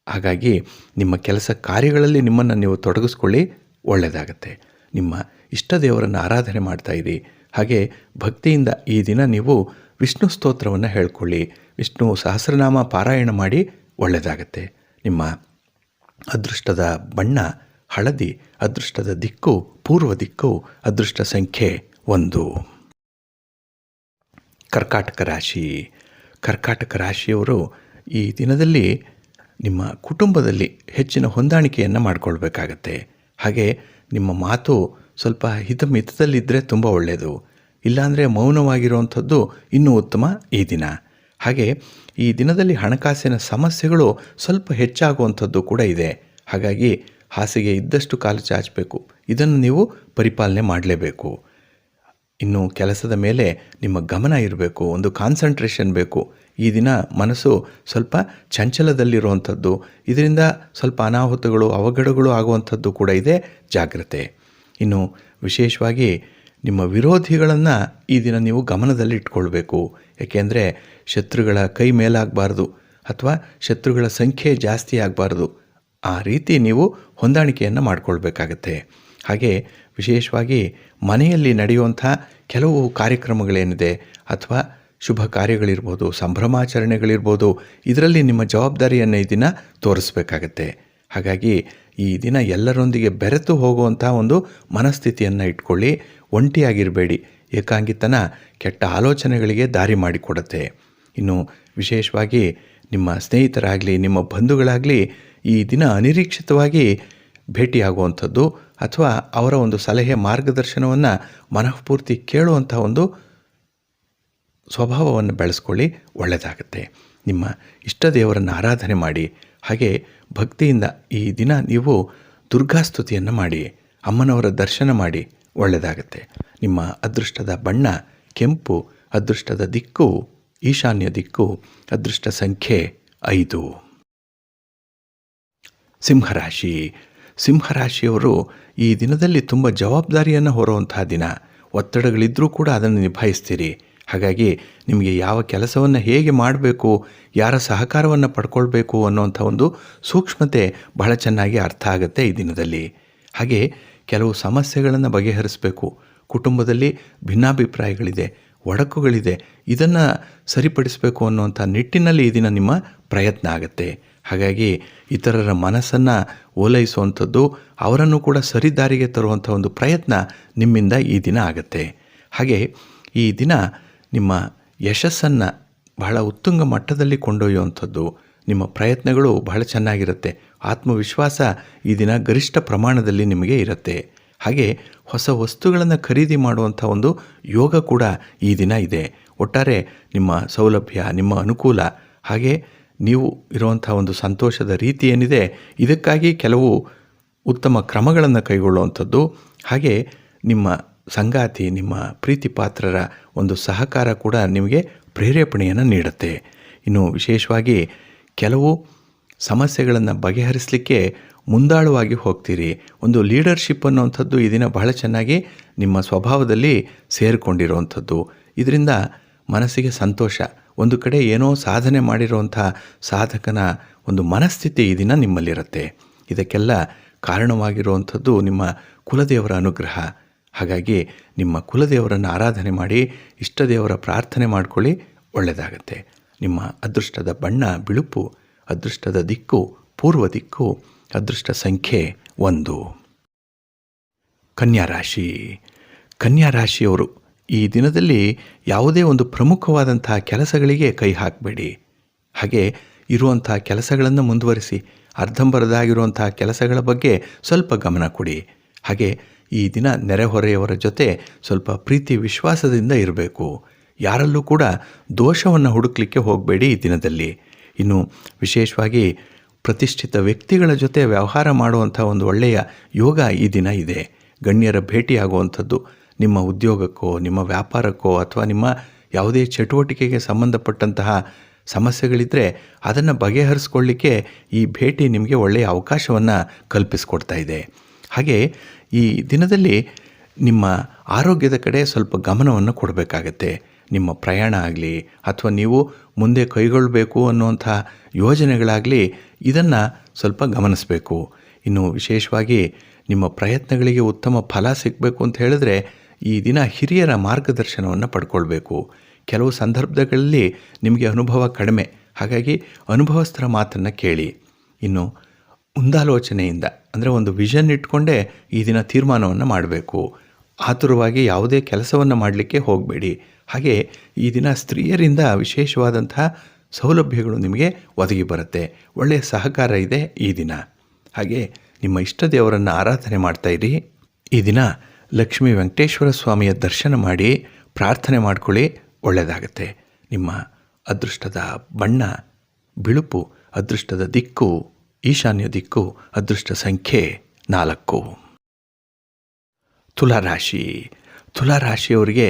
[SPEAKER 1] ಹಾಗಾಗಿ ನಿಮ್ಮ ಕೆಲಸ ಕಾರ್ಯಗಳಲ್ಲಿ ನಿಮ್ಮನ್ನು ನೀವು ತೊಡಗಿಸ್ಕೊಳ್ಳಿ. ಒಳ್ಳೆಯದಾಗತ್ತೆ. ನಿಮ್ಮ ಇಷ್ಟ ದೇವರನ್ನು ಆರಾಧನೆ ಮಾಡ್ತಾ ಇರಿ. ಹಾಗೆ ಭಕ್ತಿಯಿಂದ ಈ ದಿನ ನೀವು ವಿಷ್ಣು ಸ್ತೋತ್ರವನ್ನು ಹೇಳ್ಕೊಳ್ಳಿ. ವಿಷ್ಣು ಸಹಸ್ರನಾಮ ಪಾರಾಯಣ ಮಾಡಿ. ಒಳ್ಳೆಯದಾಗತ್ತೆ. ನಿಮ್ಮ ಅದೃಷ್ಟದ ಬಣ್ಣ ಹಳದಿ, ಅದೃಷ್ಟದ ದಿಕ್ಕು ಪೂರ್ವ ದಿಕ್ಕು, ಅದೃಷ್ಟ ಸಂಖ್ಯೆ 1. ಕರ್ಕಾಟಕ ರಾಶಿ. ಕರ್ಕಾಟಕ ರಾಶಿಯವರು ಈ ದಿನದಲ್ಲಿ ನಿಮ್ಮ ಕುಟುಂಬದಲ್ಲಿ ಹೆಚ್ಚಿನ ಹೊಂದಾಣಿಕೆಯನ್ನು ಮಾಡಿಕೊಳ್ಬೇಕಾಗತ್ತೆ. ಹಾಗೆ ನಿಮ್ಮ ಮಾತು ಸ್ವಲ್ಪ ಹಿತಮಿತದಲ್ಲಿದ್ದರೆ ತುಂಬ ಒಳ್ಳೆಯದು. ಇಲ್ಲಾಂದರೆ ಮೌನವಾಗಿರುವಂಥದ್ದು ಇನ್ನೂ ಉತ್ತಮ ಈ ದಿನ. ಹಾಗೆ ಈ ದಿನದಲ್ಲಿ ಹಣಕಾಸಿನ ಸಮಸ್ಯೆಗಳು ಸ್ವಲ್ಪ ಹೆಚ್ಚಾಗುವಂಥದ್ದು ಕೂಡ ಇದೆ. ಹಾಗಾಗಿ ಹಾಸಿಗೆ ಇದ್ದಷ್ಟು ಕಾಲು ಚಾಚಬೇಕು. ಇದನ್ನು ನೀವು ಪರಿಪಾಲನೆ ಮಾಡಲೇಬೇಕು. ಇನ್ನು ಕೆಲಸದ ಮೇಲೆ ನಿಮ್ಮ ಗಮನ ಇರಬೇಕು. ಒಂದು ಕಾನ್ಸಂಟ್ರೇಷನ್ ಬೇಕು. ಈ ದಿನ ಮನಸ್ಸು ಸ್ವಲ್ಪ ಚಂಚಲದಲ್ಲಿರುವಂಥದ್ದು. ಇದರಿಂದ ಸ್ವಲ್ಪ ಅನಾಹುತಗಳು ಅವಘಡಗಳು ಆಗುವಂಥದ್ದು ಕೂಡ ಇದೆ. ಜಾಗ್ರತೆ. ಇನ್ನು ವಿಶೇಷವಾಗಿ ನಿಮ್ಮ ವಿರೋಧಿಗಳನ್ನು ಈ ದಿನ ನೀವು ಗಮನದಲ್ಲಿ ಇಟ್ಕೊಳ್ಬೇಕು. ಏಕೆಂದರೆ ಶತ್ರುಗಳ ಕೈ ಮೇಲಾಗಬಾರ್ದು ಅಥವಾ ಶತ್ರುಗಳ ಸಂಖ್ಯೆ ಜಾಸ್ತಿ ಆಗಬಾರ್ದು. ಆ ರೀತಿ ನೀವು ಹೊಂದಾಣಿಕೆಯನ್ನು ಮಾಡಿಕೊಳ್ಬೇಕಾಗತ್ತೆ. ಹಾಗೆ ವಿಶೇಷವಾಗಿ ಮನೆಯಲ್ಲಿ ನಡೆಯುವಂಥ ಕೆಲವು ಕಾರ್ಯಕ್ರಮಗಳೇನಿದೆ ಅಥವಾ ಶುಭ ಕಾರ್ಯಗಳಿರ್ಬೋದು, ಸಂಭ್ರಮಾಚರಣೆಗಳಿರ್ಬೋದು, ಇದರಲ್ಲಿ ನಿಮ್ಮ ಜವಾಬ್ದಾರಿಯನ್ನು ಈ ದಿನ ತೋರಿಸ್ಬೇಕಾಗತ್ತೆ. ಹಾಗಾಗಿ ಈ ದಿನ ಎಲ್ಲರೊಂದಿಗೆ ಬೆರೆತು ಹೋಗುವಂಥ ಒಂದು ಮನಸ್ಥಿತಿಯನ್ನು ಇಟ್ಕೊಳ್ಳಿ. ಒಂಟಿಯಾಗಿರಬೇಡಿ. ಏಕಾಂಗಿತನ ಕೆಟ್ಟ ಆಲೋಚನೆಗಳಿಗೆ ದಾರಿ ಮಾಡಿಕೊಡುತ್ತೆ. ಇನ್ನು ವಿಶೇಷವಾಗಿ ನಿಮ್ಮ ಸ್ನೇಹಿತರಾಗಲಿ ನಿಮ್ಮ ಬಂಧುಗಳಾಗಲಿ ಈ ದಿನ ಅನಿರೀಕ್ಷಿತವಾಗಿ ಭೇಟಿಯಾಗುವಂಥದ್ದು ಅಥವಾ ಅವರ ಒಂದು ಸಲಹೆ ಮಾರ್ಗದರ್ಶನವನ್ನು ಮನಃಪೂರ್ತಿ ಕೇಳುವಂಥ ಒಂದು ಸ್ವಭಾವವನ್ನು ಬೆಳೆಸ್ಕೊಳ್ಳಿ. ಒಳ್ಳೆಯದಾಗುತ್ತೆ. ನಿಮ್ಮ ಇಷ್ಟ ದೇವರನ್ನು ಆರಾಧನೆ ಮಾಡಿ. ಹಾಗೆ ಭಕ್ತಿಯಿಂದ ಈ ದಿನ ನೀವು ದುರ್ಗಾಸ್ತುತಿಯನ್ನು ಮಾಡಿ, ಅಮ್ಮನವರ ದರ್ಶನ ಮಾಡಿ. ಒಳ್ಳೆಯದಾಗುತ್ತೆ. ನಿಮ್ಮ ಅದೃಷ್ಟದ ಬಣ್ಣ ಕೆಂಪು, ಅದೃಷ್ಟದ ದಿಕ್ಕು ಈಶಾನ್ಯ ದಿಕ್ಕು, ಅದೃಷ್ಟ ಸಂಖ್ಯೆ 5. ಸಿಂಹರಾಶಿ. ಸಿಂಹರಾಶಿಯವರು ಈ ದಿನದಲ್ಲಿ ತುಂಬ ಜವಾಬ್ದಾರಿಯನ್ನು ಹೊರುವಂತಹ ದಿನ. ಒತ್ತಡಗಳಿದ್ದರೂ ಕೂಡ ಅದನ್ನು ನಿಭಾಯಿಸ್ತೀರಿ. ಹಾಗಾಗಿ ನಿಮಗೆ ಯಾವ ಕೆಲಸವನ್ನು ಹೇಗೆ ಮಾಡಬೇಕು, ಯಾರ ಸಹಕಾರವನ್ನು ಪಡ್ಕೊಳ್ಬೇಕು ಅನ್ನೋಂಥ ಒಂದು ಸೂಕ್ಷ್ಮತೆ ಬಹಳ ಚೆನ್ನಾಗಿ ಅರ್ಥ ಆಗುತ್ತೆ ಈ ದಿನದಲ್ಲಿ. ಹಾಗೆ ಕೆಲವು ಸಮಸ್ಯೆಗಳನ್ನು ಬಗೆಹರಿಸಬೇಕು. ಕುಟುಂಬದಲ್ಲಿ ಭಿನ್ನಾಭಿಪ್ರಾಯಗಳಿದೆ, ಒಡಕುಗಳಿದೆ. ಇದನ್ನು ಸರಿಪಡಿಸಬೇಕು ಅನ್ನುವಂಥ ನಿಟ್ಟಿನಲ್ಲಿ ಈ ದಿನ ನಿಮ್ಮ ಪ್ರಯತ್ನ ಆಗುತ್ತೆ. ಹಾಗಾಗಿ ಇತರರ ಮನಸ್ಸನ್ನು ಓಲೈಸುವಂಥದ್ದು, ಅವರನ್ನು ಕೂಡ ಸರಿದಾರಿಗೆ ತರುವಂಥ ಒಂದು ಪ್ರಯತ್ನ ನಿಮ್ಮಿಂದ ಈ ದಿನ ಆಗುತ್ತೆ. ಹಾಗೆ ಈ ದಿನ ನಿಮ್ಮ ಯಶಸ್ಸನ್ನು ಬಹಳ ಉತ್ತುಂಗ ಮಟ್ಟದಲ್ಲಿ ಕೊಂಡೊಯ್ಯುವಂಥದ್ದು. ನಿಮ್ಮ ಪ್ರಯತ್ನಗಳು ಬಹಳ ಚೆನ್ನಾಗಿರುತ್ತೆ. ಆತ್ಮವಿಶ್ವಾಸ ಈ ದಿನ ಗರಿಷ್ಠ ಪ್ರಮಾಣದಲ್ಲಿ ನಿಮಗೆ ಇರುತ್ತೆ. ಹಾಗೆ ಹೊಸ ವಸ್ತುಗಳನ್ನು ಖರೀದಿ ಮಾಡುವಂಥ ಒಂದು ಯೋಗ ಕೂಡ ಈ ದಿನ ಇದೆ. ಒಟ್ಟಾರೆ ನಿಮ್ಮ ಸೌಲಭ್ಯ, ನಿಮ್ಮ ಅನುಕೂಲ, ಹಾಗೆ ನೀವು ಇರುವಂಥ ಒಂದು ಸಂತೋಷದ ರೀತಿ ಏನಿದೆ, ಇದಕ್ಕಾಗಿ ಕೆಲವು ಉತ್ತಮ ಕ್ರಮಗಳನ್ನು ಕೈಗೊಳ್ಳುವಂಥದ್ದು, ಹಾಗೆ ನಿಮ್ಮ ಸಂಗಾತಿ, ನಿಮ್ಮ ಪ್ರೀತಿ ಪಾತ್ರರ ಒಂದು ಸಹಕಾರ ಕೂಡ ನಿಮಗೆ ಪ್ರೇರೇಪಣೆಯನ್ನು ನೀಡುತ್ತೆ. ಇನ್ನು ವಿಶೇಷವಾಗಿ ಕೆಲವು ಸಮಸ್ಯೆಗಳನ್ನು ಬಗೆಹರಿಸಲಿಕ್ಕೆ ಮುಂದಾಳುವಾಗಿ ಹೋಗ್ತೀರಿ. ಒಂದು ಲೀಡರ್ಶಿಪ್ ಅನ್ನುವಂಥದ್ದು ಈ ದಿನ ಬಹಳ ಚೆನ್ನಾಗಿ ನಿಮ್ಮ ಸ್ವಭಾವದಲ್ಲಿ ಸೇರಿಕೊಂಡಿರುವಂಥದ್ದು. ಇದರಿಂದ ಮನಸ್ಸಿಗೆ ಸಂತೋಷ, ಒಂದು ಕಡೆ ಏನೋ ಸಾಧನೆ ಮಾಡಿರುವಂಥ ಸಾಧಕನ ಒಂದು ಮನಸ್ಥಿತಿ ಈ ದಿನ ನಿಮ್ಮಲ್ಲಿರುತ್ತೆ. ಇದಕ್ಕೆಲ್ಲ ಕಾರಣವಾಗಿರುವಂಥದ್ದು ನಿಮ್ಮ ಕುಲದೇವರ ಅನುಗ್ರಹ. ಹಾಗಾಗಿ ನಿಮ್ಮ ಕುಲದೇವರನ್ನು ಆರಾಧನೆ ಮಾಡಿ, ಇಷ್ಟ ದೇವರ ಪ್ರಾರ್ಥನೆ ಮಾಡಿಕೊಳ್ಳಿ, ಒಳ್ಳೆಯದಾಗತ್ತೆ. ನಿಮ್ಮ ಅದೃಷ್ಟದ ಬಣ್ಣ ಬಿಳುಪು, ಅದೃಷ್ಟದ ದಿಕ್ಕು ಪೂರ್ವ ದಿಕ್ಕು, ಅದೃಷ್ಟ ಸಂಖ್ಯೆ 1. ಕನ್ಯಾ ರಾಶಿ. ಕನ್ಯಾ ರಾಶಿಯವರು ಈ ದಿನದಲ್ಲಿ ಯಾವುದೇ ಒಂದು ಪ್ರಮುಖವಾದಂಥ ಕೆಲಸಗಳಿಗೆ ಕೈ ಹಾಕಬೇಡಿ. ಹಾಗೆ ಇರುವಂಥ ಕೆಲಸಗಳನ್ನು ಮುಂದುವರಿಸಿ, ಅರ್ಧಂಬರ್ಧಾಗಿರುವಂಥ ಕೆಲಸಗಳ ಬಗ್ಗೆ ಸ್ವಲ್ಪ ಗಮನ ಕೊಡಿ. ಹಾಗೆ ಈ ದಿನ ನೆರೆಹೊರೆಯವರ ಜೊತೆ ಸ್ವಲ್ಪ ಪ್ರೀತಿ ವಿಶ್ವಾಸದಿಂದ ಇರಬೇಕು. ಯಾರಲ್ಲೂ ಕೂಡ ದೋಷವನ್ನು ಹುಡುಕಲಿಕ್ಕೆ ಹೋಗಬೇಡಿ ಈ ದಿನದಲ್ಲಿ. ಇನ್ನು ವಿಶೇಷವಾಗಿ ಪ್ರತಿಷ್ಠಿತ ವ್ಯಕ್ತಿಗಳ ಜೊತೆ ವ್ಯವಹಾರ ಮಾಡುವಂಥ ಒಂದು ಒಳ್ಳೆಯ ಯೋಗ ಈ ದಿನ ಇದೆ. ಗಣ್ಯರ ಭೇಟಿಯಾಗುವಂಥದ್ದು, ನಿಮ್ಮ ಉದ್ಯೋಗಕ್ಕೋ, ನಿಮ್ಮ ವ್ಯಾಪಾರಕ್ಕೋ ಅಥವಾ ನಿಮ್ಮ ಯಾವುದೇ ಚಟುವಟಿಕೆಗೆ ಸಂಬಂಧಪಟ್ಟಂತಹ ಸಮಸ್ಯೆಗಳಿದ್ದರೆ ಅದನ್ನು ಬಗೆಹರಿಸ್ಕೊಳ್ಳಿಕ್ಕೆ ಈ ಭೇಟಿ ನಿಮಗೆ ಒಳ್ಳೆಯ ಅವಕಾಶವನ್ನು ಕಲ್ಪಿಸಿಕೊಡ್ತಾ ಇದೆ. ಹಾಗೆ ಈ ದಿನದಲ್ಲಿ ನಿಮ್ಮ ಆರೋಗ್ಯದ ಕಡೆ ಸ್ವಲ್ಪ ಗಮನವನ್ನು ಕೊಡಬೇಕಾಗತ್ತೆ. ನಿಮ್ಮ ಪ್ರಯಾಣ ಆಗಲಿ ಅಥವಾ ನೀವು ಮುಂದೆ ಕೈಗೊಳ್ಳಬೇಕು ಅನ್ನುವಂಥ ಯೋಜನೆಗಳಾಗಲಿ, ಇದನ್ನು ಸ್ವಲ್ಪ ಗಮನಿಸಬೇಕು. ಇನ್ನು ವಿಶೇಷವಾಗಿ ನಿಮ್ಮ ಪ್ರಯತ್ನಗಳಿಗೆ ಉತ್ತಮ ಫಲ ಸಿಗಬೇಕು ಅಂತ ಹೇಳಿದ್ರೆ ಈ ದಿನ ಹಿರಿಯರ ಮಾರ್ಗದರ್ಶನವನ್ನು ಪಡ್ಕೊಳ್ಬೇಕು. ಕೆಲವು ಸಂದರ್ಭಗಳಲ್ಲಿ ನಿಮಗೆ ಅನುಭವ ಕಡಿಮೆ, ಹಾಗಾಗಿ ಅನುಭವಸ್ಥರ ಮಾತನ್ನು ಕೇಳಿ. ಇನ್ನು ಮುಂದಾಲೋಚನೆಯಿಂದ, ಅಂದರೆ ಒಂದು ವಿಷನ್ ಇಟ್ಕೊಂಡೇ ಈ ದಿನ ತೀರ್ಮಾನವನ್ನು ಮಾಡಬೇಕು. ಆತುರವಾಗಿ ಯಾವುದೇ ಕೆಲಸವನ್ನು ಮಾಡಲಿಕ್ಕೆ ಹೋಗಬೇಡಿ. ಹಾಗೆ ಈ ದಿನ ಸ್ತ್ರೀಯರಿಂದ ವಿಶೇಷವಾದಂಥ ಸೌಲಭ್ಯಗಳು ನಿಮಗೆ ಒದಗಿ ಬರುತ್ತೆ. ಒಳ್ಳೆಯ ಸಹಕಾರ ಇದೆ ಈ ದಿನ. ಹಾಗೆ ನಿಮ್ಮ ಇಷ್ಟ ದೇವರನ್ನು ಆರಾಧನೆ ಮಾಡ್ತಾಯಿರಿ. ಈ ದಿನ ಲಕ್ಷ್ಮೀ ವೆಂಕಟೇಶ್ವರ ಸ್ವಾಮಿಯ ದರ್ಶನ ಮಾಡಿ ಪ್ರಾರ್ಥನೆ ಮಾಡ್ಕೊಳ್ಳಿ, ಒಳ್ಳೆಯದಾಗತ್ತೆ. ನಿಮ್ಮ ಅದೃಷ್ಟದ ಬಣ್ಣ ಬಿಳುಪು, ಅದೃಷ್ಟದ ದಿಕ್ಕು ಈಶಾನ್ಯ ದಿಕ್ಕು, ಅದೃಷ್ಟ ಸಂಖ್ಯೆ 4. ತುಲಾರಾಶಿ. ತುಲಾರಾಶಿಯವರಿಗೆ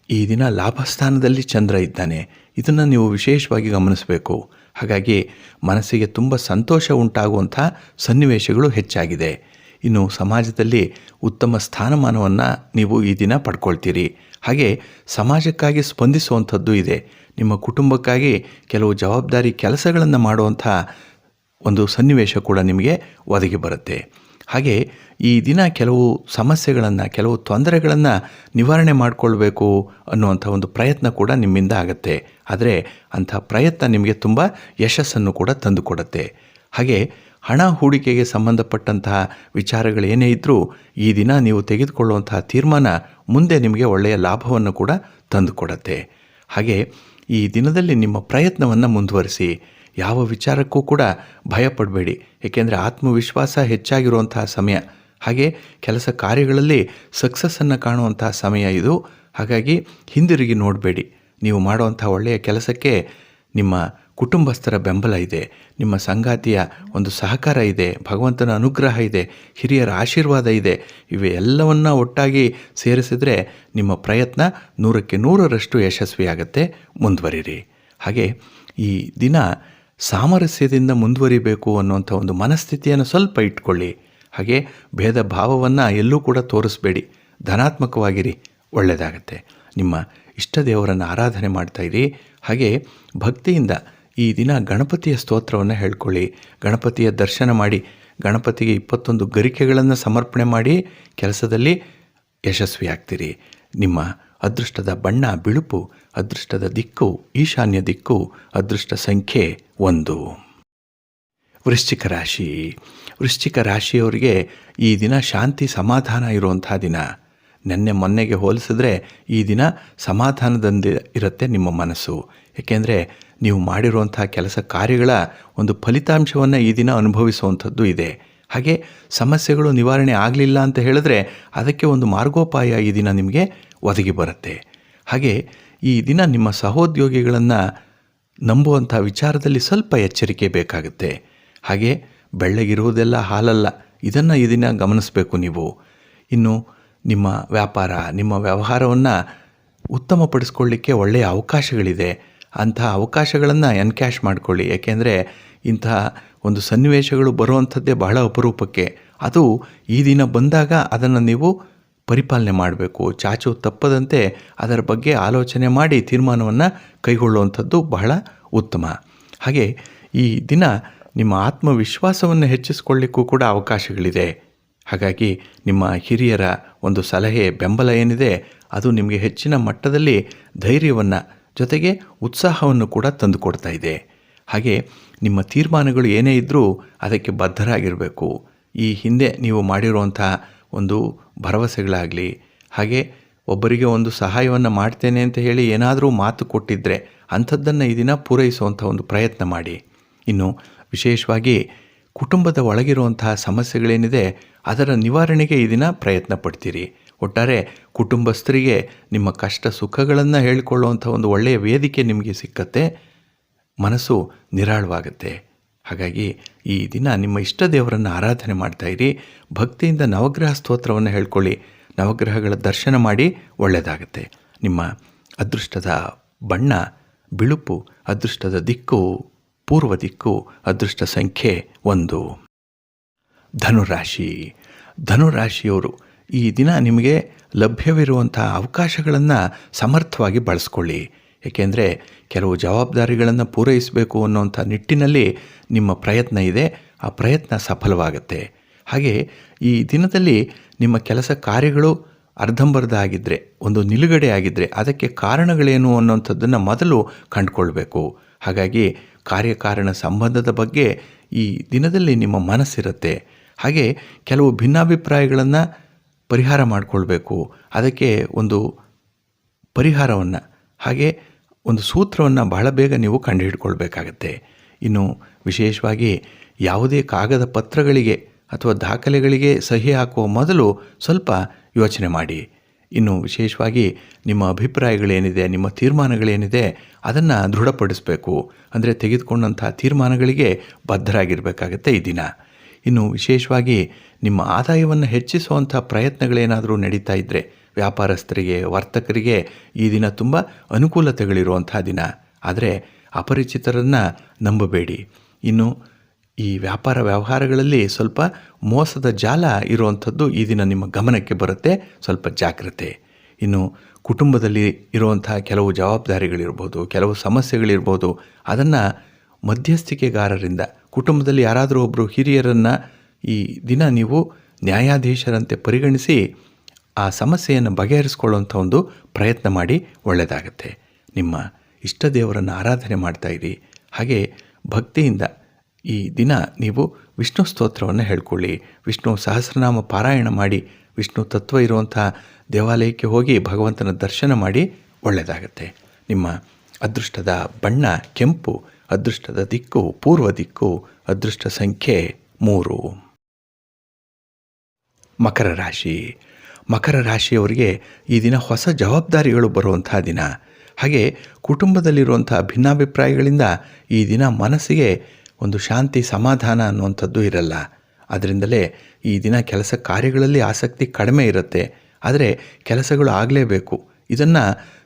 [SPEAKER 1] ಈ ದಿನ ಲಾಭಸ್ಥಾನದಲ್ಲಿ ಚಂದ್ರ ಇದ್ದಾನೆ. ಇದನ್ನು ನೀವು ವಿಶೇಷವಾಗಿ ಗಮನಿಸಬೇಕು. ಹಾಗಾಗಿ ಮನಸ್ಸಿಗೆ ತುಂಬ ಸಂತೋಷ ಉಂಟಾಗುವಂಥ ಸನ್ನಿವೇಶಗಳು ಹೆಚ್ಚಾಗಿದೆ. ಇನ್ನು ಸಮಾಜದಲ್ಲಿ ಉತ್ತಮ ಸ್ಥಾನಮಾನವನ್ನು ನೀವು ಈ ದಿನ ಪಡ್ಕೊಳ್ತೀರಿ. ಹಾಗೆ ಸಮಾಜಕ್ಕಾಗಿ ಸ್ಪಂದಿಸುವಂಥದ್ದು ಇದೆ. ನಿಮ್ಮ ಕುಟುಂಬಕ್ಕಾಗಿ ಕೆಲವು ಜವಾಬ್ದಾರಿ ಕೆಲಸಗಳನ್ನು ಮಾಡುವಂಥ ಒಂದು ಸನ್ನಿವೇಶ ಕೂಡ ನಿಮಗೆ ಒದಗಿ ಬರುತ್ತೆ. ಹಾಗೆ ಈ ದಿನ ಕೆಲವು ಸಮಸ್ಯೆಗಳನ್ನು, ಕೆಲವು ತೊಂದರೆಗಳನ್ನು ನಿವಾರಣೆ ಮಾಡಿಕೊಳ್ಬೇಕು ಅನ್ನುವಂಥ ಒಂದು ಪ್ರಯತ್ನ ಕೂಡ ನಿಮ್ಮಿಂದ ಆಗುತ್ತೆ. ಆದರೆ ಅಂಥ ಪ್ರಯತ್ನ ನಿಮಗೆ ತುಂಬ ಯಶಸ್ಸನ್ನು ಕೂಡ ತಂದುಕೊಡುತ್ತೆ. ಹಾಗೆ ಹಣ ಹೂಡಿಕೆಗೆ ಸಂಬಂಧಪಟ್ಟಂತಹ ವಿಚಾರಗಳೇನೇ ಇದ್ದರೂ ಈ ದಿನ ನೀವು ತೆಗೆದುಕೊಳ್ಳುವಂತಹ ತೀರ್ಮಾನ ಮುಂದೆ ನಿಮಗೆ ಒಳ್ಳೆಯ ಲಾಭವನ್ನು ಕೂಡ ತಂದುಕೊಡುತ್ತೆ. ಹಾಗೆ ಈ ದಿನದಲ್ಲಿ ನಿಮ್ಮ ಪ್ರಯತ್ನವನ್ನು ಮುಂದುವರಿಸಿ. ಯಾವ ವಿಚಾರಕ್ಕೂ ಕೂಡ ಭಯಪಡಬೇಡಿ, ಏಕೆಂದರೆ ಆತ್ಮವಿಶ್ವಾಸ ಹೆಚ್ಚಾಗಿರುವಂತಹ ಸಮಯ. ಹಾಗೆ ಕೆಲಸ ಕಾರ್ಯಗಳಲ್ಲಿ ಸಕ್ಸಸ್ಸನ್ನು ಕಾಣುವಂತಹ ಸಮಯ ಇದು. ಹಾಗಾಗಿ ಹಿಂದಿರುಗಿ ನೋಡಬೇಡಿ. ನೀವು ಮಾಡುವಂಥ ಒಳ್ಳೆಯ ಕೆಲಸಕ್ಕೆ ನಿಮ್ಮ ಕುಟುಂಬಸ್ಥರ ಬೆಂಬಲ ಇದೆ, ನಿಮ್ಮ ಸಂಗಾತಿಯ ಒಂದು ಸಹಕಾರ ಇದೆ, ಭಗವಂತನ ಅನುಗ್ರಹ ಇದೆ, ಹಿರಿಯರ ಆಶೀರ್ವಾದ ಇದೆ. ಇವೆಲ್ಲವನ್ನು ಒಟ್ಟಾಗಿ ಸೇರಿಸಿದರೆ ನಿಮ್ಮ ಪ್ರಯತ್ನ 100ಕ್ಕೆ 100ರಷ್ಟು ಯಶಸ್ವಿಯಾಗತ್ತೆ. ಮುಂದುವರಿರಿ. ಹಾಗೆ ಈ ದಿನ ಸಾಮರಸ್ಯದಿಂದ ಮುಂದುವರಿಬೇಕು ಅನ್ನುವಂಥ ಒಂದು ಮನಸ್ಥಿತಿಯನ್ನು ಸ್ವಲ್ಪ ಇಟ್ಕೊಳ್ಳಿ. ಹಾಗೆ ಭೇದ ಭಾವವನ್ನು ಎಲ್ಲೂ ಕೂಡ ತೋರಿಸ್ಬೇಡಿ, ಧನಾತ್ಮಕವಾಗಿರಿ, ಒಳ್ಳೆಯದಾಗತ್ತೆ. ನಿಮ್ಮ ಇಷ್ಟ ದೇವರನ್ನು ಆರಾಧನೆ ಮಾಡ್ತಾಯಿರಿ. ಹಾಗೆ ಭಕ್ತಿಯಿಂದ ಈ ದಿನ ಗಣಪತಿಯ ಸ್ತೋತ್ರವನ್ನು ಹೇಳ್ಕೊಳ್ಳಿ, ಗಣಪತಿಯ ದರ್ಶನ ಮಾಡಿ, ಗಣಪತಿಗೆ 21 ಗರಿಕೆಗಳನ್ನು ಸಮರ್ಪಣೆ ಮಾಡಿ ಕೆಲಸದಲ್ಲಿ ಯಶಸ್ವಿಯಾಗ್ತೀರಿ. ನಿಮ್ಮ ಅದೃಷ್ಟದ ಬಣ್ಣ ಬಿಳುಪು, ಅದೃಷ್ಟದ ದಿಕ್ಕು ಈಶಾನ್ಯ ದಿಕ್ಕು, ಅದೃಷ್ಟ ಸಂಖ್ಯೆ 1. ವೃಶ್ಚಿಕ ರಾಶಿ. ವೃಶ್ಚಿಕ ರಾಶಿಯವರಿಗೆ ಈ ದಿನ ಶಾಂತಿ ಸಮಾಧಾನ ಇರುವಂಥ ದಿನ. ನೆನ್ನೆ ಮೊನ್ನೆಗೆ ಹೋಲಿಸಿದ್ರೆ ಈ ದಿನ ಸಮಾಧಾನದಿಂದ ಇರುತ್ತೆ ನಿಮ್ಮ ಮನಸ್ಸು. ಏಕೆಂದರೆ ನೀವು ಮಾಡಿರುವಂಥ ಕೆಲಸ ಕಾರ್ಯಗಳ ಒಂದು ಫಲಿತಾಂಶವನ್ನು ಈ ದಿನ ಅನುಭವಿಸುವಂಥದ್ದು ಇದೆ. ಹಾಗೆ ಸಮಸ್ಯೆಗಳು ನಿವಾರಣೆ ಆಗಲಿಲ್ಲ ಅಂತ ಹೇಳಿದ್ರೆ ಅದಕ್ಕೆ ಒಂದು ಮಾರ್ಗೋಪಾಯ ಈ ದಿನ ನಿಮಗೆ ಒದಗಿ ಬರುತ್ತೆ. ಹಾಗೆ ಈ ದಿನ ನಿಮ್ಮ ಸಹೋದ್ಯೋಗಿಗಳನ್ನು ನಂಬುವಂಥ ವಿಚಾರದಲ್ಲಿ ಸ್ವಲ್ಪ ಎಚ್ಚರಿಕೆ ಬೇಕಾಗುತ್ತೆ. ಹಾಗೆ ಬೆಳ್ಳಗಿರುವುದೆಲ್ಲ ಹಾಲಲ್ಲ, ಇದನ್ನು ಈ ದಿನ ಗಮನಿಸಬೇಕು ನೀವು. ಇನ್ನು ನಿಮ್ಮ ವ್ಯಾಪಾರ, ನಿಮ್ಮ ವ್ಯವಹಾರವನ್ನು ಉತ್ತಮಪಡಿಸ್ಕೊಳ್ಳಿಕ್ಕೆ ಒಳ್ಳೆಯ ಅವಕಾಶಗಳಿದೆ. ಅಂತಹ ಅವಕಾಶಗಳನ್ನು ಎನ್ಕ್ಯಾಶ್ ಮಾಡಿಕೊಳ್ಳಿ. ಏಕೆಂದರೆ ಇಂತಹ ಒಂದು ಸನ್ನಿವೇಶಗಳು ಬರುವಂಥದ್ದೇ ಬಹಳ ಅಪರೂಪಕ್ಕೆ. ಅದು ಈ ದಿನ ಬಂದಾಗ ಅದನ್ನು ನೀವು ಪರಿಪಾಲನೆ ಮಾಡಬೇಕು. ಚಾಚು ತಪ್ಪದಂತೆ ಅದರ ಬಗ್ಗೆ ಆಲೋಚನೆ ಮಾಡಿ ತೀರ್ಮಾನವನ್ನು ಕೈಗೊಳ್ಳುವಂಥದ್ದು ಬಹಳ ಉತ್ತಮ. ಹಾಗೆ ಈ ದಿನ ನಿಮ್ಮ ಆತ್ಮವಿಶ್ವಾಸವನ್ನು ಹೆಚ್ಚಿಸಿಕೊಳ್ಳಿಕ್ಕೂ ಕೂಡ ಅವಕಾಶಗಳಿದೆ. ಹಾಗಾಗಿ ನಿಮ್ಮ ಹಿರಿಯರ ಒಂದು ಸಲಹೆ, ಬೆಂಬಲ ಏನಿದೆ ಅದು ನಿಮಗೆ ಹೆಚ್ಚಿನ ಮಟ್ಟದಲ್ಲಿ ಧೈರ್ಯವನ್ನು ಜೊತೆಗೆ ಉತ್ಸಾಹವನ್ನು ಕೂಡ ತಂದುಕೊಡ್ತಾ ಇದೆ. ಹಾಗೆ ನಿಮ್ಮ ತೀರ್ಮಾನಗಳು ಏನೇ ಇದ್ದರೂ ಅದಕ್ಕೆ ಬದ್ಧರಾಗಿರಬೇಕು. ಈ ಹಿಂದೆ ನೀವು ಮಾಡಿರುವಂಥ ಒಂದು ಭರವಸೆಗಳಾಗಲಿ, ಹಾಗೆ ಒಬ್ಬರಿಗೆ ಒಂದು ಸಹಾಯವನ್ನು ಮಾಡ್ತೇನೆ ಅಂತ ಹೇಳಿ ಏನಾದರೂ ಮಾತು ಕೊಟ್ಟಿದ್ದರೆ ಅಂಥದ್ದನ್ನು ಈ ದಿನ ಪೂರೈಸುವಂಥ ಒಂದು ಪ್ರಯತ್ನ ಮಾಡಿ. ಇನ್ನು ವಿಶೇಷವಾಗಿ ಕುಟುಂಬದ ಒಳಗಿರುವಂತಹ ಸಮಸ್ಯೆಗಳೇನಿದೆ ಅದರ ನಿವಾರಣೆಗೆ ಈ ದಿನ ಪ್ರಯತ್ನ ಪಡ್ತೀರಿ. ಒಟ್ಟಾರೆ ಕುಟುಂಬಸ್ಥರಿಗೆ ನಿಮ್ಮ ಕಷ್ಟ ಸುಖಗಳನ್ನು ಹೇಳಿಕೊಳ್ಳುವಂಥ ಒಂದು ಒಳ್ಳೆಯ ವೇದಿಕೆ ನಿಮಗೆ ಸಿಕ್ಕತ್ತೆ. ಮನಸ್ಸು ನಿರಾಳವಾಗುತ್ತೆ. ಹಾಗಾಗಿ ಈ ದಿನ ನಿಮ್ಮ ಇಷ್ಟ ದೇವರನ್ನು ಆರಾಧನೆ ಮಾಡ್ತಾಯಿರಿ. ಭಕ್ತಿಯಿಂದ ನವಗ್ರಹ ಸ್ತೋತ್ರವನ್ನು ಹೇಳ್ಕೊಳ್ಳಿ. ನವಗ್ರಹಗಳ ದರ್ಶನ ಮಾಡಿ ಒಳ್ಳೆಯದಾಗುತ್ತೆ. ನಿಮ್ಮ ಅದೃಷ್ಟದ ಬಣ್ಣ ಬಿಳುಪು, ಅದೃಷ್ಟದ ದಿಕ್ಕು ಪೂರ್ವ ದಿಕ್ಕು, ಅದೃಷ್ಟ ಸಂಖ್ಯೆ 1. ಧನುರಾಶಿ. ಧನುರಾಶಿಯವರು ಈ ದಿನ ನಿಮಗೆ ಲಭ್ಯವಿರುವಂಥ ಅವಕಾಶಗಳನ್ನು ಸಮರ್ಥವಾಗಿ ಬಳಸ್ಕೊಳ್ಳಿ. ಏಕೆಂದರೆ ಕೆಲವು ಜವಾಬ್ದಾರಿಗಳನ್ನು ಪೂರೈಸಬೇಕು ಅನ್ನೋಂಥ ನಿಟ್ಟಿನಲ್ಲಿ ನಿಮ್ಮ ಪ್ರಯತ್ನ ಇದೆ. ಆ ಪ್ರಯತ್ನ ಸಫಲವಾಗುತ್ತೆ. ಹಾಗೆ ಈ ದಿನದಲ್ಲಿ ನಿಮ್ಮ ಕೆಲಸ ಕಾರ್ಯಗಳು ಅರ್ಧಂಬರ್ಧ ಆಗಿದ್ದರೆ, ಒಂದು ನಿಲುಗಡೆ ಆಗಿದ್ದರೆ ಅದಕ್ಕೆ ಕಾರಣಗಳೇನು ಅನ್ನೋಂಥದ್ದನ್ನು ಮೊದಲು ಕಂಡುಕೊಳ್ಬೇಕು. ಹಾಗಾಗಿ ಕಾರ್ಯಕಾರಣ ಸಂಬಂಧದ ಬಗ್ಗೆ ಈ ದಿನದಲ್ಲಿ ನಿಮ್ಮ ಮನಸ್ಸಿರುತ್ತೆ. ಹಾಗೆ ಕೆಲವು ಭಿನ್ನಾಭಿಪ್ರಾಯಗಳನ್ನು ಪರಿಹಾರ ಮಾಡಿಕೊಳ್ಬೇಕು. ಅದಕ್ಕೆ ಒಂದು ಪರಿಹಾರವನ್ನು, ಹಾಗೆ ಒಂದು ಸೂತ್ರವನ್ನು ಬಹಳ ಬೇಗ ನೀವು ಕಂಡುಹಿಡ್ಕೊಳ್ಬೇಕಾಗತ್ತೆ. ಇನ್ನು ವಿಶೇಷವಾಗಿ ಯಾವುದೇ ಕಾಗದ ಪತ್ರಗಳಿಗೆ ಅಥವಾ ದಾಖಲೆಗಳಿಗೆ ಸಹಿ ಹಾಕುವ ಮೊದಲು ಸ್ವಲ್ಪ ಯೋಚನೆ ಮಾಡಿ. ಇನ್ನು ವಿಶೇಷವಾಗಿ ನಿಮ್ಮ ಅಭಿಪ್ರಾಯಗಳೇನಿದೆ, ನಿಮ್ಮ ತೀರ್ಮಾನಗಳೇನಿದೆ ಅದನ್ನು ದೃಢಪಡಿಸಬೇಕು. ಅಂದರೆ ತೆಗೆದುಕೊಂಡಂಥ ತೀರ್ಮಾನಗಳಿಗೆ ಬದ್ಧರಾಗಿರಬೇಕಾಗತ್ತೆ ಈ ದಿನ. ಇನ್ನು ವಿಶೇಷವಾಗಿ ನಿಮ್ಮ ಆದಾಯವನ್ನು ಹೆಚ್ಚಿಸುವಂಥ ಪ್ರಯತ್ನಗಳೇನಾದರೂ ನಡೀತಾ ಇದ್ದರೆ ವ್ಯಾಪಾರಸ್ಥರಿಗೆ, ವರ್ತಕರಿಗೆ ಈ ದಿನ ತುಂಬ ಅನುಕೂಲತೆಗಳಿರುವಂಥ ದಿನ. ಆದರೆ ಅಪರಿಚಿತರನ್ನು ನಂಬಬೇಡಿ. ಇನ್ನು ಈ ವ್ಯಾಪಾರ ವ್ಯವಹಾರಗಳಲ್ಲಿ ಸ್ವಲ್ಪ ಮೋಸದ ಜಾಲ ಇರುವಂಥದ್ದು ಈ ದಿನ ನಿಮ್ಮ ಗಮನಕ್ಕೆ ಬರುತ್ತೆ. ಸ್ವಲ್ಪ ಜಾಗ್ರತೆ. ಇನ್ನು ಕುಟುಂಬದಲ್ಲಿ ಇರುವಂಥ ಕೆಲವು ಜವಾಬ್ದಾರಿಗಳಿರ್ಬೋದು, ಕೆಲವು ಸಮಸ್ಯೆಗಳಿರ್ಬೋದು, ಅದನ್ನು ಮಧ್ಯಸ್ಥಿಕೆಗಾರರಿಂದ, ಕುಟುಂಬದಲ್ಲಿ ಯಾರಾದರೂ ಒಬ್ಬರು ಹಿರಿಯರನ್ನು ಈ ದಿನ ನೀವು ನ್ಯಾಯಾಧೀಶರಂತೆ ಪರಿಗಣಿಸಿ ಆ ಸಮಸ್ಯೆಯನ್ನು ಬಗೆಹರಿಸ್ಕೊಳ್ಳುವಂಥ ಒಂದು ಪ್ರಯತ್ನ ಮಾಡಿ ಒಳ್ಳೆಯದಾಗತ್ತೆ. ನಿಮ್ಮ ಇಷ್ಟ ದೇವರನ್ನು ಆರಾಧನೆ ಮಾಡ್ತಾಯಿರಿ. ಹಾಗೆ ಭಕ್ತಿಯಿಂದ ಈ ದಿನ ನೀವು ವಿಷ್ಣು ಸ್ತೋತ್ರವನ್ನು ಹೇಳ್ಕೊಳ್ಳಿ. ವಿಷ್ಣು ಸಹಸ್ರನಾಮ ಪಾರಾಯಣ ಮಾಡಿ, ವಿಷ್ಣು ತತ್ವ ಇರುವಂಥ ದೇವಾಲಯಕ್ಕೆ ಹೋಗಿ ಭಗವಂತನ ದರ್ಶನ ಮಾಡಿ ಒಳ್ಳೆಯದಾಗತ್ತೆ. ನಿಮ್ಮ ಅದೃಷ್ಟದ ಬಣ್ಣ ಕೆಂಪು, ಅದೃಷ್ಟದ ದಿಕ್ಕು ಪೂರ್ವ ದಿಕ್ಕು, ಅದೃಷ್ಟ ಸಂಖ್ಯೆ 3. ಮಕರ ರಾಶಿ. ಮಕರ ರಾಶಿಯವರಿಗೆ ಈ ದಿನ ಹೊಸ ಜವಾಬ್ದಾರಿಗಳು ಬರುವಂಥ ದಿನ. ಹಾಗೆ ಕುಟುಂಬದಲ್ಲಿರುವಂಥ ಭಿನ್ನಾಭಿಪ್ರಾಯಗಳಿಂದ ಈ ದಿನ ಮನಸ್ಸಿಗೆ ಒಂದು ಶಾಂತಿ, ಸಮಾಧಾನ ಅನ್ನುವಂಥದ್ದು ಇರಲ್ಲ. ಅದರಿಂದಲೇ ಈ ದಿನ ಕೆಲಸ ಕಾರ್ಯಗಳಲ್ಲಿ ಆಸಕ್ತಿ ಕಡಿಮೆ ಇರುತ್ತೆ. ಆದರೆ ಕೆಲಸಗಳು ಆಗಲೇಬೇಕು. ಇದನ್ನು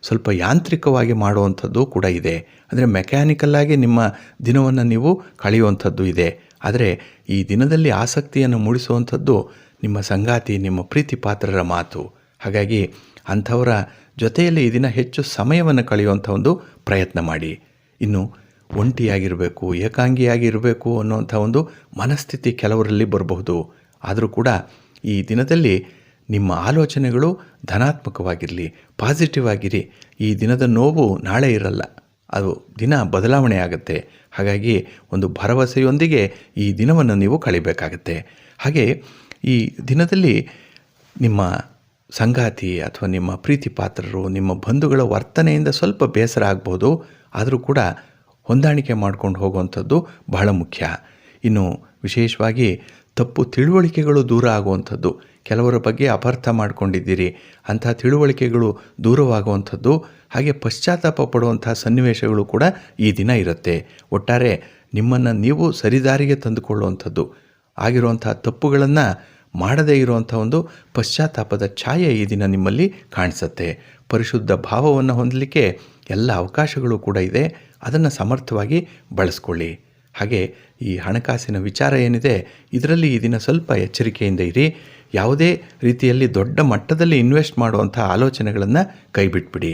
[SPEAKER 1] ಸ್ವಲ್ಪ ಯಾಂತ್ರಿಕವಾಗಿ ಮಾಡುವಂಥದ್ದು ಕೂಡ ಇದೆ. ಅಂದರೆ ಮೆಕ್ಯಾನಿಕಲ್ಲಾಗಿ ನಿಮ್ಮ ದಿನವನ್ನು ನೀವು ಕಳೆಯುವಂಥದ್ದು ಇದೆ. ಆದರೆ ಈ ದಿನದಲ್ಲಿ ಆಸಕ್ತಿಯನ್ನು ಮೂಡಿಸುವಂಥದ್ದು ನಿಮ್ಮ ಸಂಗಾತಿ, ನಿಮ್ಮ ಪ್ರೀತಿ ಪಾತ್ರರ ಮಾತು. ಹಾಗಾಗಿ ಅಂಥವರ ಜೊತೆಯಲ್ಲಿ ಈ ದಿನ ಹೆಚ್ಚು ಸಮಯವನ್ನು ಕಳೆಯುವಂಥ ಒಂದು ಪ್ರಯತ್ನ ಮಾಡಿ. ಇನ್ನು ಒಂಟಿಯಾಗಿರಬೇಕು, ಏಕಾಂಗಿಯಾಗಿರಬೇಕು ಅನ್ನುವಂಥ ಒಂದು ಮನಸ್ಥಿತಿ ಕೆಲವರಲ್ಲಿ ಬರಬಹುದು. ಆದರೂ ಕೂಡ ಈ ದಿನದಲ್ಲಿ ನಿಮ್ಮ ಆಲೋಚನೆಗಳು ಧನಾತ್ಮಕವಾಗಿರಲಿ, ಪಾಸಿಟಿವ್ ಆಗಿರಿ. ಈ ದಿನದ ನೋವು ನಾಳೆ ಇರಲ್ಲ, ಅದು ದಿನ ಬದಲಾವಣೆ ಆಗುತ್ತೆ. ಹಾಗಾಗಿ ಒಂದು ಭರವಸೆಯೊಂದಿಗೆ ಈ ದಿನವನ್ನು ನೀವು ಕಳಿಬೇಕಾಗತ್ತೆ. ಹಾಗೆ ಈ ದಿನದಲ್ಲಿ ನಿಮ್ಮ ಸಂಗಾತಿ ಅಥವಾ ನಿಮ್ಮ ಪ್ರೀತಿ ಪಾತ್ರರು, ನಿಮ್ಮ ಬಂಧುಗಳ ವರ್ತನೆಯಿಂದ ಸ್ವಲ್ಪ ಬೇಸರ ಆಗ್ಬೋದು. ಆದರೂ ಕೂಡ ಹೊಂದಾಣಿಕೆ ಮಾಡ್ಕೊಂಡು ಹೋಗುವಂಥದ್ದು ಬಹಳ ಮುಖ್ಯ. ಇನ್ನು ವಿಶೇಷವಾಗಿ ತಪ್ಪು ತಿಳುವಳಿಕೆಗಳು ದೂರ ಆಗುವಂಥದ್ದು, ಕೆಲವರ ಬಗ್ಗೆ ಅಪಾರ್ಥ ಮಾಡ್ಕೊಂಡಿದ್ದೀರಿ, ಅಂಥ ತಿಳುವಳಿಕೆಗಳು ದೂರವಾಗುವಂಥದ್ದು, ಹಾಗೆ ಪಶ್ಚಾತ್ತಾಪ ಪಡುವಂಥ ಸನ್ನಿವೇಶಗಳು ಕೂಡ ಈ ದಿನ ಇರುತ್ತೆ. ಒಟ್ಟಾರೆ ನಿಮ್ಮನ್ನು ನೀವು ಸರಿದಾರಿಗೆ ತಂದುಕೊಳ್ಳುವಂಥದ್ದು, ಆಗಿರುವಂಥ ತಪ್ಪುಗಳನ್ನು ಮಾಡದೇ ಇರುವಂಥ ಒಂದು ಪಶ್ಚಾತ್ತಾಪದ ಛಾಯೆ ಈ ದಿನ ನಿಮ್ಮಲ್ಲಿ ಕಾಣಿಸುತ್ತೆ. ಪರಿಶುದ್ಧ ಭಾವವನ್ನು ಹೊಂದಲಿಕ್ಕೆ ಎಲ್ಲ ಅವಕಾಶಗಳು ಕೂಡ ಇದೆ, ಅದನ್ನು ಸಮರ್ಥವಾಗಿ ಬಳಸ್ಕೊಳ್ಳಿ. ಹಾಗೆ ಈ ಹಣಕಾಸಿನ ವಿಚಾರ ಏನಿದೆ ಇದರಲ್ಲಿ ಈ ದಿನ ಸ್ವಲ್ಪ ಎಚ್ಚರಿಕೆಯಿಂದ ಇರಿ. ಯಾವುದೇ ರೀತಿಯಲ್ಲಿ ದೊಡ್ಡ ಮಟ್ಟದಲ್ಲಿ ಇನ್ವೆಸ್ಟ್ ಮಾಡುವಂಥ ಆಲೋಚನೆಗಳನ್ನು ಕೈಬಿಟ್ಬಿಡಿ.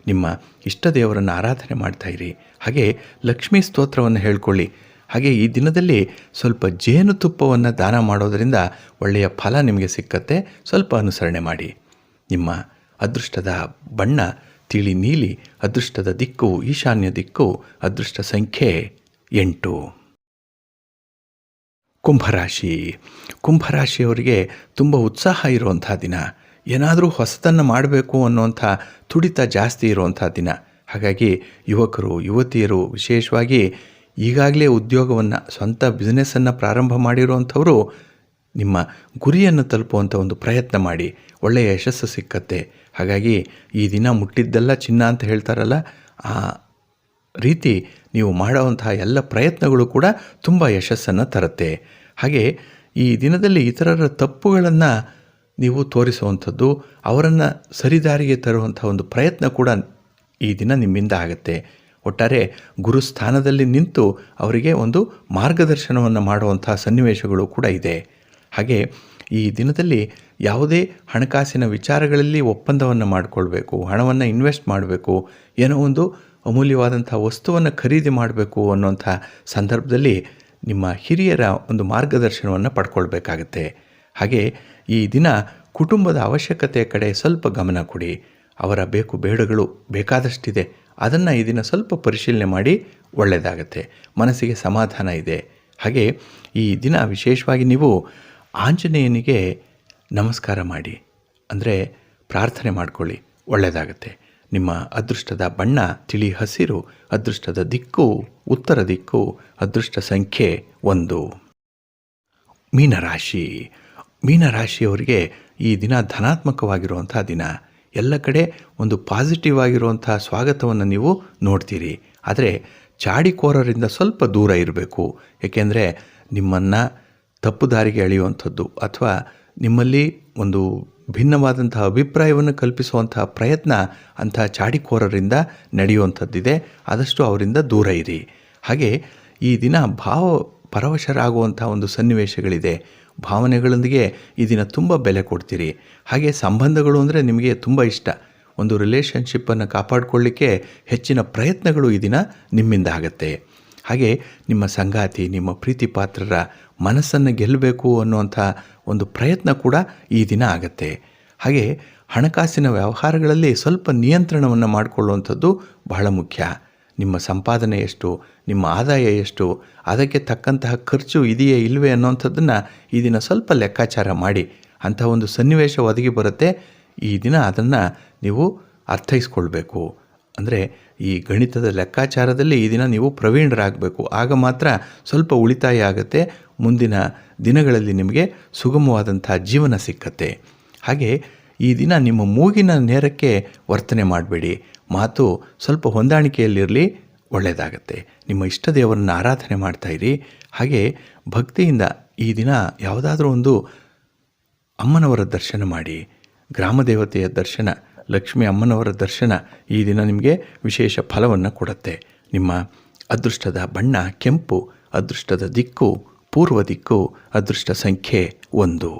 [SPEAKER 1] ನಿಮ್ಮ ಇಷ್ಟ ದೇವರನ್ನು ಆರಾಧನೆ ಮಾಡ್ತಾಯಿರಿ. ಹಾಗೆ ಲಕ್ಷ್ಮೀ ಸ್ತೋತ್ರವನ್ನು ಹೇಳ್ಕೊಳ್ಳಿ. ಹಾಗೆ ಈ ದಿನದಲ್ಲಿ ಸ್ವಲ್ಪ ಜೇನುತುಪ್ಪವನ್ನು ದಾನ ಮಾಡೋದರಿಂದ ಒಳ್ಳೆಯ ಫಲ ನಿಮಗೆ ಸಿಕ್ಕತ್ತೆ. ಸ್ವಲ್ಪ ಅನುಸರಣೆ ಮಾಡಿ. ನಿಮ್ಮ ಅದೃಷ್ಟದ ಬಣ್ಣ ತಿಳಿ ನೀಲಿ, ಅದೃಷ್ಟದ ದಿಕ್ಕು ಈಶಾನ್ಯ ದಿಕ್ಕು, ಅದೃಷ್ಟ ಸಂಖ್ಯೆ 8. ಕುಂಭರಾಶಿ. ಕುಂಭರಾಶಿಯವರಿಗೆ ತುಂಬ ಉತ್ಸಾಹ ಇರುವಂಥ ದಿನ. ಏನಾದರೂ ಹೊಸತನ್ನು ಮಾಡಬೇಕು ಅನ್ನುವಂಥ ತುಡಿತ ಜಾಸ್ತಿ ಇರುವಂಥ ದಿನ. ಹಾಗಾಗಿ ಯುವಕರು ಯುವತಿಯರು ವಿಶೇಷವಾಗಿ ಈಗಾಗಲೇ ಉದ್ಯೋಗವನ್ನು ಸ್ವಂತ ಬಿಸ್ನೆಸ್ಸನ್ನು ಪ್ರಾರಂಭ ಮಾಡಿರುವಂಥವರು ನಿಮ್ಮ ಗುರಿಯನ್ನು ತಲುಪುವಂಥ ಒಂದು ಪ್ರಯತ್ನ ಮಾಡಿ, ಒಳ್ಳೆಯ ಯಶಸ್ಸು ಸಿಕ್ಕತ್ತೆ. ಹಾಗಾಗಿ ಈ ದಿನ ಮುಟ್ಟಿದ್ದೆಲ್ಲ ಚಿನ್ನ ಅಂತ ಹೇಳ್ತಾರಲ್ಲ, ಆ ರೀತಿ ನೀವು ಮಾಡುವಂತಹ ಎಲ್ಲ ಪ್ರಯತ್ನಗಳು ಕೂಡ ತುಂಬ ಯಶಸ್ಸನ್ನು ತರುತ್ತೆ. ಹಾಗೆ ಈ ದಿನದಲ್ಲಿ ಇತರರ ತಪ್ಪುಗಳನ್ನು ನೀವು ತೋರಿಸುವಂಥದ್ದು, ಅವರನ್ನು ಸರಿದಾರಿಗೆ ತರುವಂಥ ಒಂದು ಪ್ರಯತ್ನ ಕೂಡ ಈ ದಿನ ನಿಮ್ಮಿಂದ ಆಗುತ್ತೆ. ಒಟ್ಟಾರೆ ಗುರುಸ್ಥಾನದಲ್ಲಿ ನಿಂತು ಅವರಿಗೆ ಒಂದು ಮಾರ್ಗದರ್ಶನವನ್ನು ಮಾಡುವಂಥ ಸನ್ನಿವೇಶಗಳು ಕೂಡ ಇದೆ. ಹಾಗೆ ಈ ದಿನದಲ್ಲಿ ಯಾವುದೇ ಹಣಕಾಸಿನ ವಿಚಾರಗಳಲ್ಲಿ ಒಪ್ಪಂದವನ್ನು ಮಾಡಿಕೊಳ್ಬೇಕು, ಹಣವನ್ನು ಇನ್ವೆಸ್ಟ್ ಮಾಡಬೇಕು, ಏನೋ ಒಂದು ಅಮೂಲ್ಯವಾದಂಥ ವಸ್ತುವನ್ನು ಖರೀದಿ ಮಾಡಬೇಕು ಅನ್ನೋಂಥ ಸಂದರ್ಭದಲ್ಲಿ ನಿಮ್ಮ ಹಿರಿಯರ ಒಂದು ಮಾರ್ಗದರ್ಶನವನ್ನು ಪಡ್ಕೊಳ್ಬೇಕಾಗತ್ತೆ. ಹಾಗೆ ಈ ದಿನ ಕುಟುಂಬದ ಅವಶ್ಯಕತೆಯ ಕಡೆ ಸ್ವಲ್ಪ ಗಮನ ಕೊಡಿ. ಅವರ ಬೇಕು ಬೇಡಗಳು ಬೇಕಾದಷ್ಟಿದೆ, ಅದನ್ನು ಈ ದಿನ ಸ್ವಲ್ಪ ಪರಿಶೀಲನೆ ಮಾಡಿ ಒಳ್ಳೆಯದಾಗತ್ತೆ. ಮನಸ್ಸಿಗೆ ಸಮಾಧಾನ ಇದೆ. ಹಾಗೆ ಈ ದಿನ ವಿಶೇಷವಾಗಿ ನೀವು ಆಂಜನೇಯನಿಗೆ ನಮಸ್ಕಾರ ಮಾಡಿ, ಅಂದರೆ ಪ್ರಾರ್ಥನೆ ಮಾಡಿಕೊಳ್ಳಿ, ಒಳ್ಳೆಯದಾಗತ್ತೆ. ನಿಮ್ಮ ಅದೃಷ್ಟದ ಬಣ್ಣ ತಿಳಿ ಹಸಿರು, ಅದೃಷ್ಟದ ದಿಕ್ಕು ಉತ್ತರ ದಿಕ್ಕು, ಅದೃಷ್ಟ ಸಂಖ್ಯೆ 1. ಮೀನರಾಶಿ. ಮೀನರಾಶಿಯವರಿಗೆ ಈ ದಿನ ಧನಾತ್ಮಕವಾಗಿರುವಂಥ ದಿನ. ಎಲ್ಲ ಕಡೆ ಒಂದು ಪಾಸಿಟಿವ್ ಆಗಿರುವಂಥ ಸ್ವಾಗತವನ್ನು ನೀವು ನೋಡ್ತೀರಿ. ಆದರೆ ಚಾಡಿಕೋರರಿಂದ ಸ್ವಲ್ಪ ದೂರ ಇರಬೇಕು. ಏಕೆಂದರೆ ನಿಮ್ಮನ್ನು ತಪ್ಪು ದಾರಿಗೆ ಎಳೆಯುವಂಥದ್ದು ಅಥವಾ ನಿಮ್ಮಲ್ಲಿ ಒಂದು ಭಿನ್ನವಾದಂಥ ಅಭಿಪ್ರಾಯವನ್ನು ಕಲ್ಪಿಸುವಂಥ ಪ್ರಯತ್ನ ಅಂಥ ಚಾಡಿಕೋರರಿಂದ ನಡೆಯುವಂಥದ್ದಿದೆ. ಆದಷ್ಟು ಅವರಿಂದ ದೂರ ಇರಿ. ಹಾಗೆ ಈ ದಿನ ಭಾವ ಪರವಶರಾಗುವಂಥ ಒಂದು ಸನ್ನಿವೇಶಗಳಿದೆ. ಭಾವನೆಗಳೊಂದಿಗೆ ಈ ದಿನ ತುಂಬ ಬೆಲೆ ಕೊಡ್ತೀರಿ. ಹಾಗೆ ಸಂಬಂಧಗಳು ಅಂದರೆ ನಿಮಗೆ ತುಂಬ ಇಷ್ಟ. ಒಂದು ರಿಲೇಷನ್ಶಿಪ್ಪನ್ನು ಕಾಪಾಡಿಕೊಳ್ಳಿಕ್ಕೆ ಹೆಚ್ಚಿನ ಪ್ರಯತ್ನಗಳು ಈ ದಿನ ನಿಮ್ಮಿಂದ ಆಗುತ್ತೆ. ಹಾಗೆ ನಿಮ್ಮ ಸಂಗಾತಿ, ನಿಮ್ಮ ಪ್ರೀತಿ ಪಾತ್ರರ ಮನಸ್ಸನ್ನು ಗೆಲ್ಲಬೇಕು ಅನ್ನುವಂಥ ಒಂದು ಪ್ರಯತ್ನ ಕೂಡ ಈ ದಿನ ಆಗುತ್ತೆ. ಹಾಗೆ ಹಣಕಾಸಿನ ವ್ಯವಹಾರಗಳಲ್ಲಿ ಸ್ವಲ್ಪ ನಿಯಂತ್ರಣವನ್ನು ಮಾಡಿಕೊಳ್ಳುವಂಥದ್ದು ಬಹಳ ಮುಖ್ಯ. ನಿಮ್ಮ ಸಂಪಾದನೆ ಎಷ್ಟು, ನಿಮ್ಮ ಆದಾಯ ಎಷ್ಟು, ಅದಕ್ಕೆ ತಕ್ಕಂತಹ ಖರ್ಚು ಇದೆಯೇ ಇಲ್ಲವೇ ಅನ್ನೋವಂಥದ್ದನ್ನು ಈ ದಿನ ಸ್ವಲ್ಪ ಲೆಕ್ಕಾಚಾರ ಮಾಡಿ. ಅಂಥ ಒಂದು ಸನ್ನಿವೇಶ ಒದಗಿ ಬರುತ್ತೆ. ಈ ದಿನ ಅದನ್ನು ನೀವು ಅರ್ಥೈಸ್ಕೊಳ್ಬೇಕು. ಅಂದರೆ ಈ ಗಣಿತದ ಲೆಕ್ಕಾಚಾರದಲ್ಲಿ ಈ ದಿನ ನೀವು ಪ್ರವೀಣರಾಗಬೇಕು. ಆಗ ಮಾತ್ರ ಸ್ವಲ್ಪ ಉಳಿತಾಯ ಆಗುತ್ತೆ. ಮುಂದಿನ ದಿನಗಳಲ್ಲಿ ನಿಮಗೆ ಸುಗಮವಾದಂಥ ಜೀವನ ಸಿಕ್ಕತ್ತೆ. ಹಾಗೆ ಈ ದಿನ ನಿಮ್ಮ ಮೂಗಿನ ನೇರಕ್ಕೆ ವರ್ತನೆ ಮಾಡಬೇಡಿ. ಮಾತು ಸ್ವಲ್ಪ ಹೊಂದಾಣಿಕೆಯಲ್ಲಿರಲಿ, ಒಳ್ಳೆಯದಾಗತ್ತೆ. ನಿಮ್ಮ ಇಷ್ಟ ದೇವರನ್ನು ಆರಾಧನೆ ಮಾಡ್ತಾಯಿರಿ. ಹಾಗೆ ಭಕ್ತಿಯಿಂದ ಈ ದಿನ ಯಾವುದಾದ್ರೂ ಒಂದು ಅಮ್ಮನವರ ದರ್ಶನ ಮಾಡಿ. ಗ್ರಾಮ ದೇವತೆಯ ದರ್ಶನ, ಲಕ್ಷ್ಮೀ ಅಮ್ಮನವರ ದರ್ಶನ ಈ ದಿನ ನಿಮಗೆ ವಿಶೇಷ ಫಲವನ್ನು ಕೊಡುತ್ತೆ. ನಿಮ್ಮ ಅದೃಷ್ಟದ ಬಣ್ಣ ಕೆಂಪು, ಅದೃಷ್ಟದ ದಿಕ್ಕು ಪೂರ್ವ ದಿಕ್ಕು, ಅದೃಷ್ಟ ಸಂಖ್ಯೆ 1.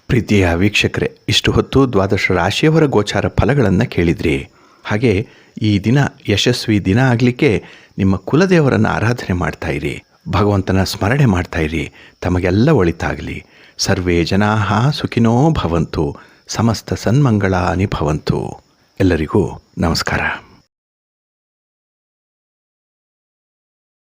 [SPEAKER 1] ಪ್ರೀತಿಯ ವೀಕ್ಷಕರೇ, ಇಷ್ಟು ಹೊತ್ತು 12 ರಾಶಿಯವರ ಗೋಚಾರ ಫಲಗಳನ್ನು ಕೇಳಿದ್ರಿ. ಹಾಗೆ ಈ ದಿನ ಯಶಸ್ವಿ ದಿನ ಆಗಲಿಕ್ಕೆ ನಿಮ್ಮ ಕುಲದೇವರನ್ನು ಆರಾಧನೆ ಮಾಡ್ತಾಯಿರಿ, ಭಗವಂತನ ಸ್ಮರಣೆ ಮಾಡ್ತಾಯಿರಿ. ತಮಗೆಲ್ಲ ಒಳಿತಾಗಲಿ. ಸರ್ವೇ ಜನಾಃ ಸುಖಿನೋ ಭವಂತು, ಸಮಸ್ತ ಸನ್ಮಂಗಳಾನಿ ಭವಂತು. ಎಲ್ಲರಿಗೂ ನಮಸ್ಕಾರ.